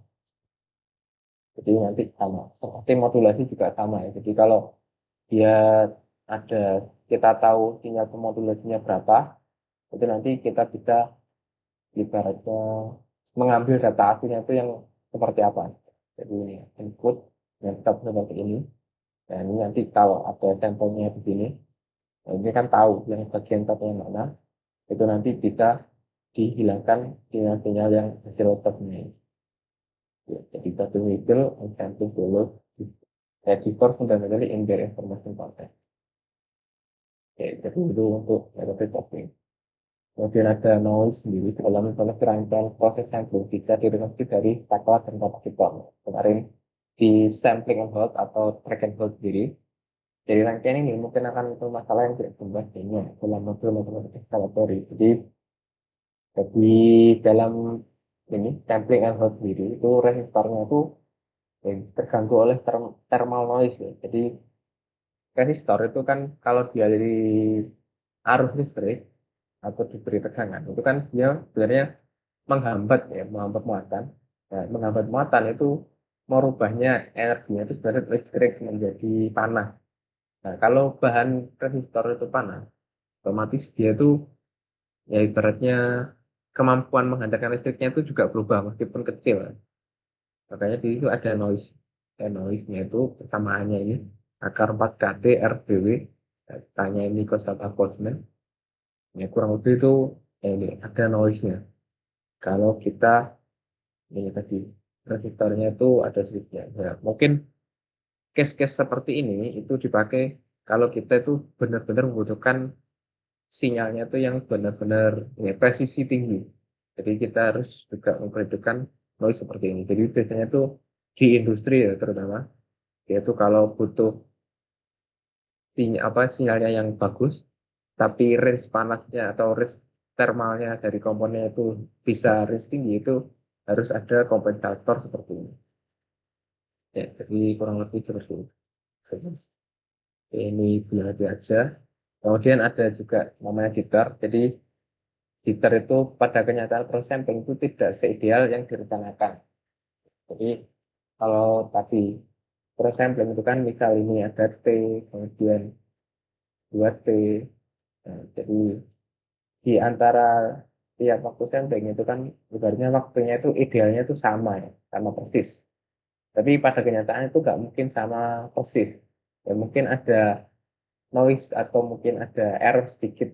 Jadi nanti sama. Seperti modulasi juga sama ya. Jadi kalau dia ada, kita tahu sinyal pemodulasinya berapa, itu nanti kita bisa ibaratnya mengambil data aslinya itu yang seperti apa. Jadi ini input, laptop seperti ini. Nah, ini nanti kalau ada sampelnya di sini, nah ini kan tahu yang bagian top yang mana, itu nanti bisa dihilangkan sinyal-sinyal yang hasil laptopnya. Ya, jadi satu middle and something dulu. Editor fundamentally in their information content. Oke, jadi itu untuk metode copying. Kemudian ada noise sendiri kalau misalnya serangkaian proses sampling bisa direduksi dari saklar dan kapasitor. Kemarin di sampling and hold atau track and hold sendiri. Jadi rangkaian ini mungkin akan itu masalah yang tidak dibahas dalam modul matematika eskalatory. Jadi dalam ini sampling and hold sendiri itu resistornya itu terganggu oleh thermal noise ya. Jadi resistor itu kan kalau dia dari arus listrik atau diberi tegangan itu kan dia sebenarnya menghambat ya, menghambat muatan. Nah, menghambat muatan itu merubahnya energinya itu sebenarnya listrik menjadi panas. Nah, kalau bahan resistor itu panas, otomatis dia itu ya ibaratnya kemampuan menghantarkan listriknya itu juga berubah meskipun kecil. Makanya di situ ada noise. Dan noise-nya itu persamaannya ini akar 4 KT RBW. Tanya ini Kostata Boltzmann. Ya kurang lebih itu ya ini ada noise-nya. Kalau kita ini tadi resistornya itu ada sedikitnya. Ya, mungkin case-case seperti ini itu dipakai kalau kita itu benar-benar membutuhkan sinyalnya itu yang benar-benar ya, presisi tinggi. Jadi kita harus juga memperhitungkan noise seperti ini. Jadi biasanya itu di industri ya terutama, yaitu kalau butuh sinyalnya yang bagus, tapi range panasnya atau range thermalnya dari komponennya itu bisa range tinggi itu harus ada kompensator seperti ini. Ya, jadi kurang lebih seperti itu. Ini belajar aja. Kemudian ada juga namanya jitter. Jadi jitter itu pada kenyataan proses sampling itu tidak seideal yang direncanakan. Jadi kalau tadi proses sampling itu kan misal ini ada T, kemudian 2T. Nah, jadi di antara tiap waktu sampling itu kan ibaratnya waktunya itu idealnya itu sama ya, sama persis. Tapi pada kenyataan itu nggak mungkin sama persis. Ya mungkin ada noise atau mungkin ada error sedikit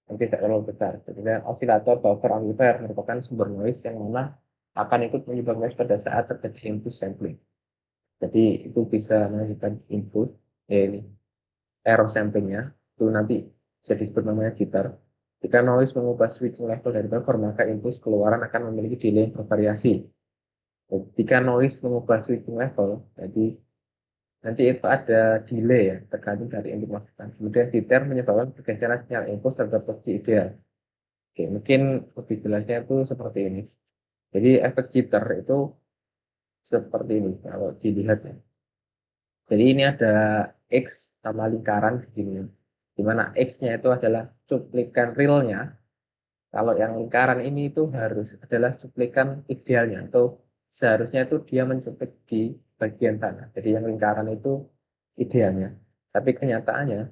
yang tidak terlalu besar. Jadi osilator buffer amplifier merupakan sumber noise yang mana akan ikut menyebabkan noise pada saat terjadi input sampling. Jadi itu bisa menghasilkan input, ini error samplingnya, itu nanti jadi disebut namanya jitter. Jika noise mengubah switching level dari buffer, maka input keluaran akan memiliki delay yang bervariasi. Jadi, jika noise mengubah switching level, jadi nanti itu ada delay ya, tergantung dari input masukan. Kemudian jitter menyebabkan pergeseran sinyal input terhadap posisi ideal. Oke, mungkin lebih jelasnya itu seperti ini. Jadi efek jitter itu seperti ini kalau dilihat ya. Jadi ini ada X sama lingkaran di sini. Di mana X-nya itu adalah cuplikan realnya. Kalau yang lingkaran ini itu harus adalah cuplikan idealnya atau seharusnya itu dia mencuplik di bagian sana. Jadi yang lingkaran itu idealnya. Tapi kenyataannya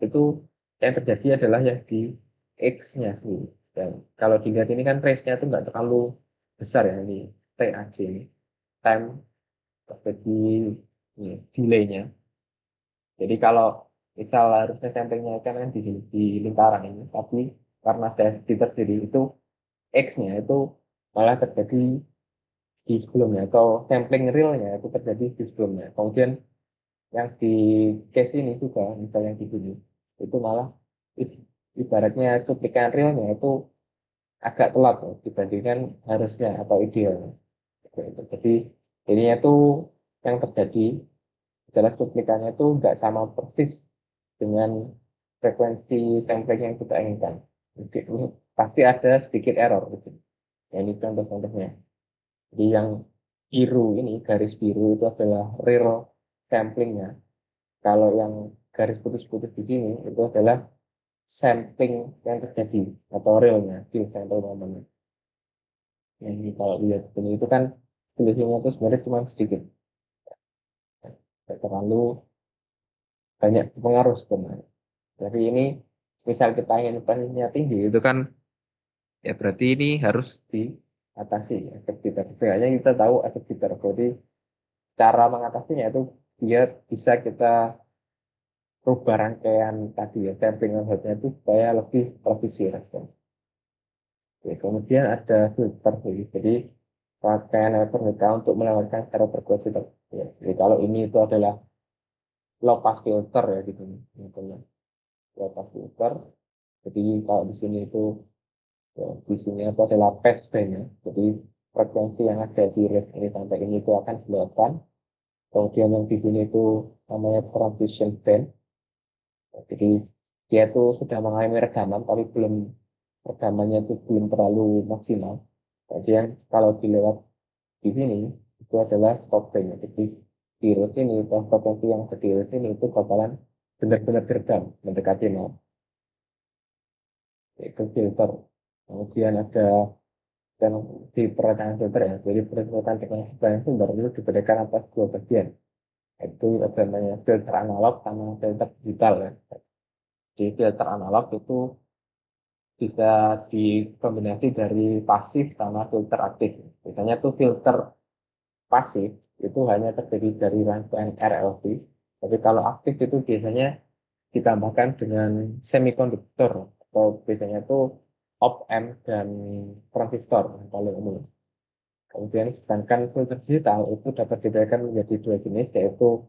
itu yang terjadi adalah yang di X-nya sendiri. Dan kalau dilihat ini kan range-nya itu nggak terlalu besar ya ini TAC ini. Time terjadi delay-nya. Jadi kalau misal harusnya samplingnya kan di lingkaran ini, tapi karena saya di terdiri itu X-nya itu malah terjadi di sebelumnya atau sampling realnya itu terjadi di sebelumnya. Kemudian yang di case ini juga, misalnya yang di sini, itu malah ibaratnya cuplikan realnya itu agak telat ya, dibandingkan harusnya atau idealnya. Jadi jadinya itu yang terjadi adalah cuplikannya itu nggak sama persis dengan frekuensi sampling yang kita inginkan. Jadi, ini pasti ada sedikit error gitu. Ya, ini contoh-contohnya. Jadi yang biru ini, garis biru itu adalah real samplingnya. Kalau yang garis putih-putih di sini itu adalah sampling yang terjadi atau realnya, real sample momennya. Yang ini kalau lihat ini itu kan selisihnya itu sebenarnya cuma sedikit. Tidak terlalu banyak pengaruh sebenarnya. Jadi ini misal kita ingin presisinya tinggi itu kan ya berarti ini harus diatasi efek jitter. Setidaknya kita tahu efek jitter. Berarti cara mengatasinya itu dia bisa kita rubah rangkaian tadi ya, sampling method-nya itu supaya lebih presisi respon. Oke, kemudian ada filter, jadi rangkaian elektronika untuk melewatkan cara berkualitas filter. Ya, jadi kalau ini itu adalah low pass filter ya gitu, low pass filter. Jadi kalau di sini itu ya, di sini itu adalah passband ya. Jadi frekuensi yang ada di range ini sampai ini itu akan kelihatan. Kemudian yang di sini itu namanya transition band. Jadi dia itu sudah mengalami redaman tapi belum rekamannya itu belum terlalu maksimal. Kemudian kalau dilewat di sini itu adalah stop band. Jadi di root ini frekuensi yang ada di root ini itu bakalan benar-benar teredam mendekati nol. Itu filter. Kemudian ada dan di perancangan filter ya. Jadi perancangan teknologi bahan sumber itu dibedakan atas dua bagian. Itu ada namanya filter analog sama filter digital ya. Di filter analog itu bisa dikombinasi dari pasif sama filter aktif. Misalnya tuh filter pasif itu hanya terdiri dari rangkaian RLC, tapi kalau aktif itu biasanya ditambahkan dengan semikonduktor atau biasanya tuh op-amp dan transistor kalau umum. Kemudian sedangkan filter digital itu dapat dibedakan menjadi dua jenis yaitu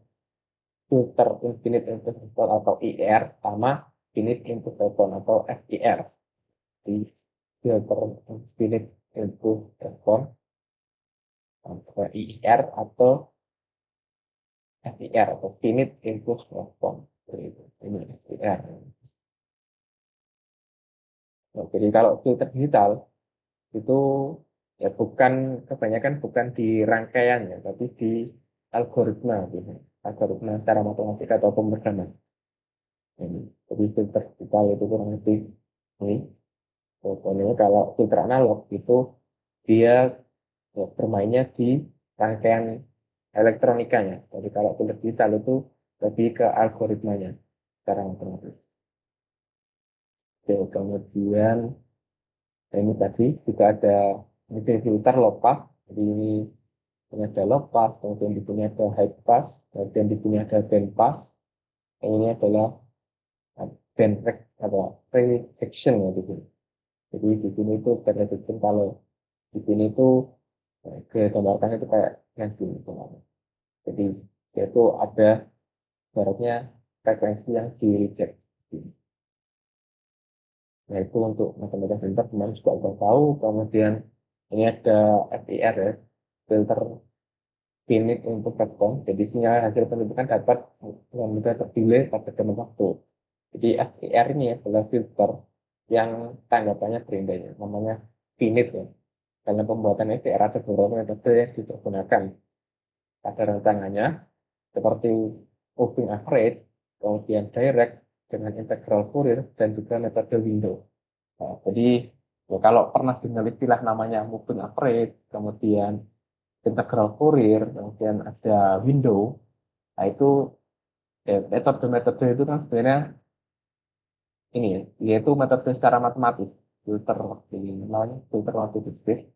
filter infinite input response atau IR sama finite input response atau FIR. Di filter infinite input response atau IIR atau FIR atau finite input response. Ini FIR. Nah, jadi kalau filter digital itu ya bukan kebanyakan bukan di rangkaiannya tapi di algoritma gitu. Algoritma secara matematika atau pemrograman. Ini. Jadi filter digital itu kurang lebih ini. Pokoknya kalau filter analog itu dia ya, bermainnya di rangkaian elektronikanya. Jadi kalau filter digital itu lebih ke algoritmanya secara matematis. Oke, kemudian ini tadi juga ada mesin filter low pass. Jadi ini ada low pass, kemudian di sini ada high pass, kemudian di sini ada band pass. Yang ini adalah band atau rejection ya di sini. Jadi di sini itu band rejection kalau di sini itu gambarkan itu kayak yang gini sebenarnya. Jadi dia itu ada ibaratnya frekuensi yang di reject. Nah itu untuk macam-macam filter kemarin juga udah tahu. Kemudian ini ada FIR ya, filter finite untuk respon. Jadi sinyal hasil penunjukan dapat dengan mudah terdelay pada dalam waktu. Jadi FIR ini adalah filter yang tanggapannya berindah ya, namanya finite ya. Dalam pembuatan FIR ada beberapa metode yang dipergunakan. Ada rancangannya seperti moving average, kemudian direct dengan integral Fourier dan juga metode window. Nah, jadi ya, kalau pernah dengar istilah namanya moving average, kemudian integral Fourier, kemudian ada window, nah itu ya, metode-metode itu kan sebenarnya ini ya, yaitu metode secara matematis, filter ini namanya filter matematis.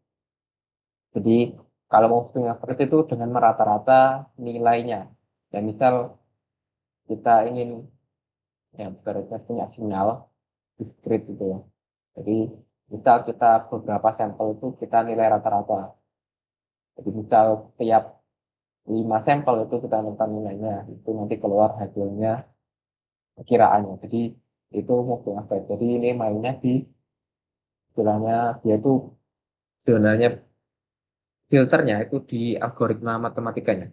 Jadi kalau moving average itu dengan merata-rata nilainya. Dan misal kita ingin ya bekerja punya sinyal diskrit gitu ya. Jadi misal kita beberapa sampel itu kita nilai rata-rata. Jadi misal tiap 5 sampel itu kita tentukan nilainya, itu nanti keluar hasilnya perkiraannya. Jadi itu mungkin apa? Jadi ini mainnya di istilahnya dia itu sebenarnya filternya itu di algoritma matematikanya.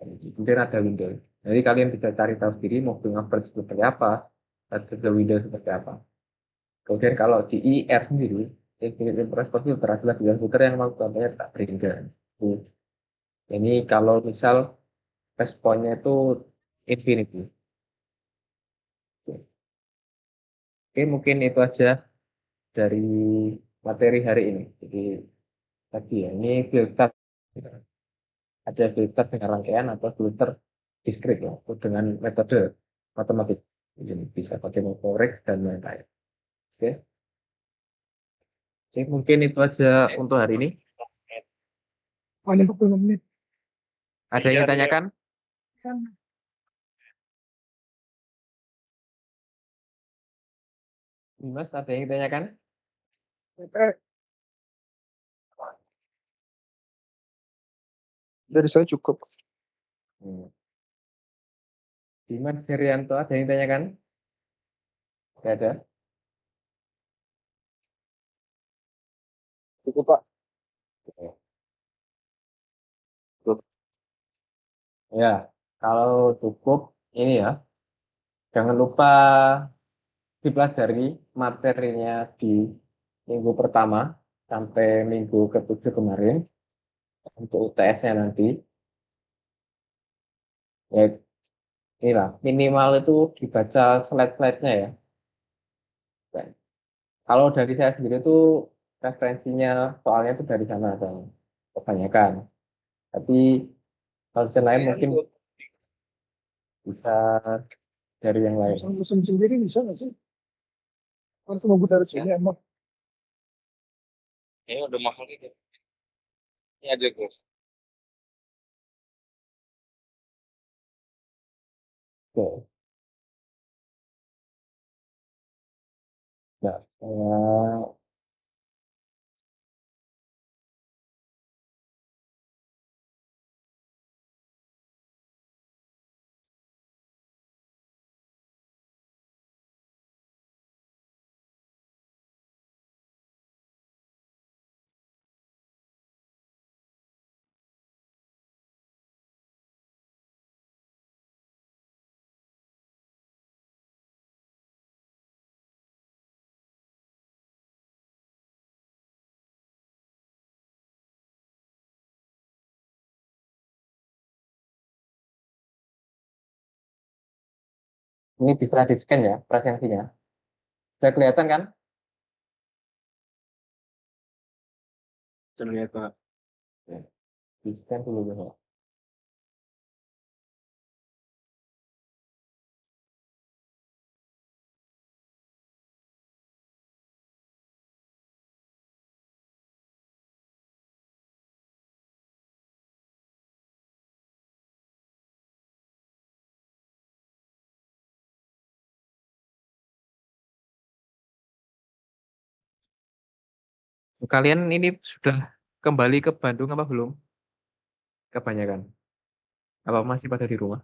Kemudian ada window. Jadi kalian bisa cari tahu sendiri mau average seperti apa, ada window seperti apa. Kemudian kalau di IR sendiri, infinite response filter adalah dengan filter yang mau contohnya tak beriringan. Ini kalau misal responnya itu infinity. Oke, mungkin itu aja dari materi hari ini. Jadi tadi ya, ini filter. Ada filter dengan rangkaian atau filter diskrit ya, atau dengan metode matematik. Jadi bisa pakai korek dan lain-lain. Oke. Oke, mungkin itu aja untuk hari ini. Hanya 40 menit. Ada yang ditanyakan? Mas, ada yang ditanyakan? Dari saya cukup. Dimas Herianto, ada yang ditanyakan? Tidak ada. Cukup, Pak. Cukup. Ya, kalau cukup ini ya, jangan lupa dipelajari materinya di minggu pertama sampai minggu ke-7 kemarin untuk UTS-nya nanti. Ya, inilah minimal itu dibaca slide-slide-nya ya. Dan kalau dari saya sendiri itu referensinya soalnya itu dari sana ada kebanyakan. Tapi kalau yang lain mungkin bisa dari yang lain. Mesin sendiri bisa nggak sih? Kan cuma dari sini emang. Ya udah mahal gitu. Ini aja Gus. Oke. Nah, ini bisa di-scan ya presensinya. Sudah kelihatan kan? Terlihat, Pak. Ya, di-scan dulu ya. Kalian ini sudah kembali ke Bandung apa belum? Kebanyakan. Apa masih pada di rumah?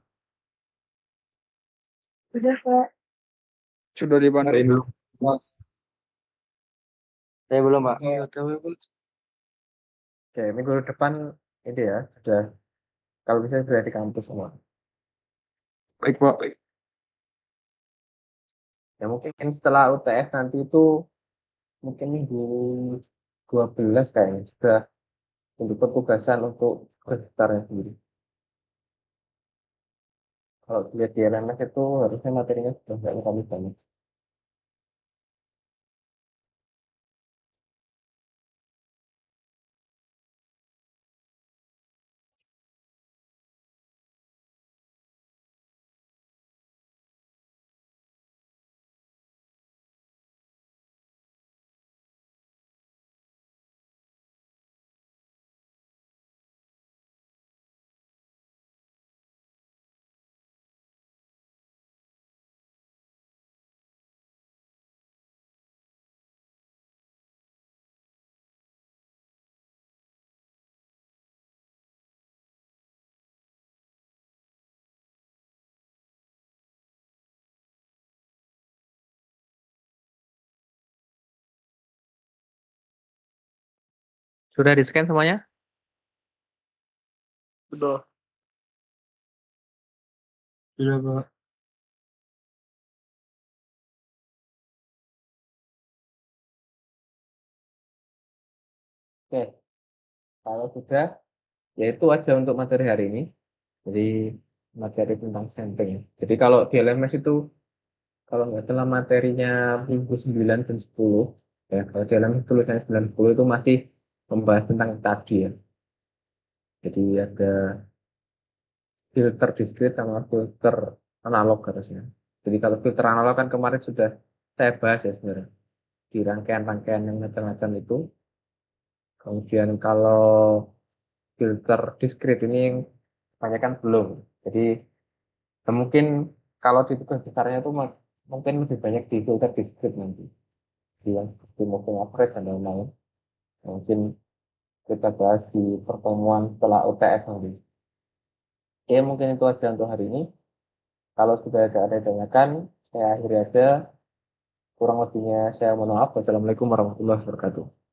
Sudah, Pak. Sudah di Bandung. Rindu. Saya belum, Pak. Iya, tahu, Pak. Oke, minggu depan ini ya, sudah kalau bisa sudah di kampus semua. Baik, Pak. Baik. Ya mungkin setelah UTS nanti itu mungkin minggu 12 kayaknya sudah untuk petugasan untuk registernya sendiri. Kalau dilihat di LMS itu harusnya materinya sudah nggak terlalu banyak. Sudah di-scan semuanya? Sudah. Sudah, Pak. Oke, kalau sudah, ya itu aja untuk materi hari ini. Jadi materi tentang sampling. Jadi kalau di LMS itu kalau nggak salah materinya minggu 9 dan 10 ya kalau di LMS tulisannya 9 10 itu masih membahas tentang tadi ya. Jadi ada filter diskrit sama filter analog harusnya. Jadi kalau filter analog kan kemarin sudah saya bahas ya sebenarnya di rangkaian-rangkaian yang macam-macam itu. Kemudian kalau filter diskrit ini yang banyak kan belum. Jadi mungkin kalau di tugas besarnya itu mungkin lebih banyak di filter di script nanti. Di yang di moving average dan lain-lain. Mungkin kita bahas di pertemuan setelah UTS nanti. Oke, mungkin itu aja untuk hari ini. Kalau sudah ada tanyakan, saya akhiri aja. Kurang lebihnya saya mohon maaf. Wassalamualaikum warahmatullahi wabarakatuh.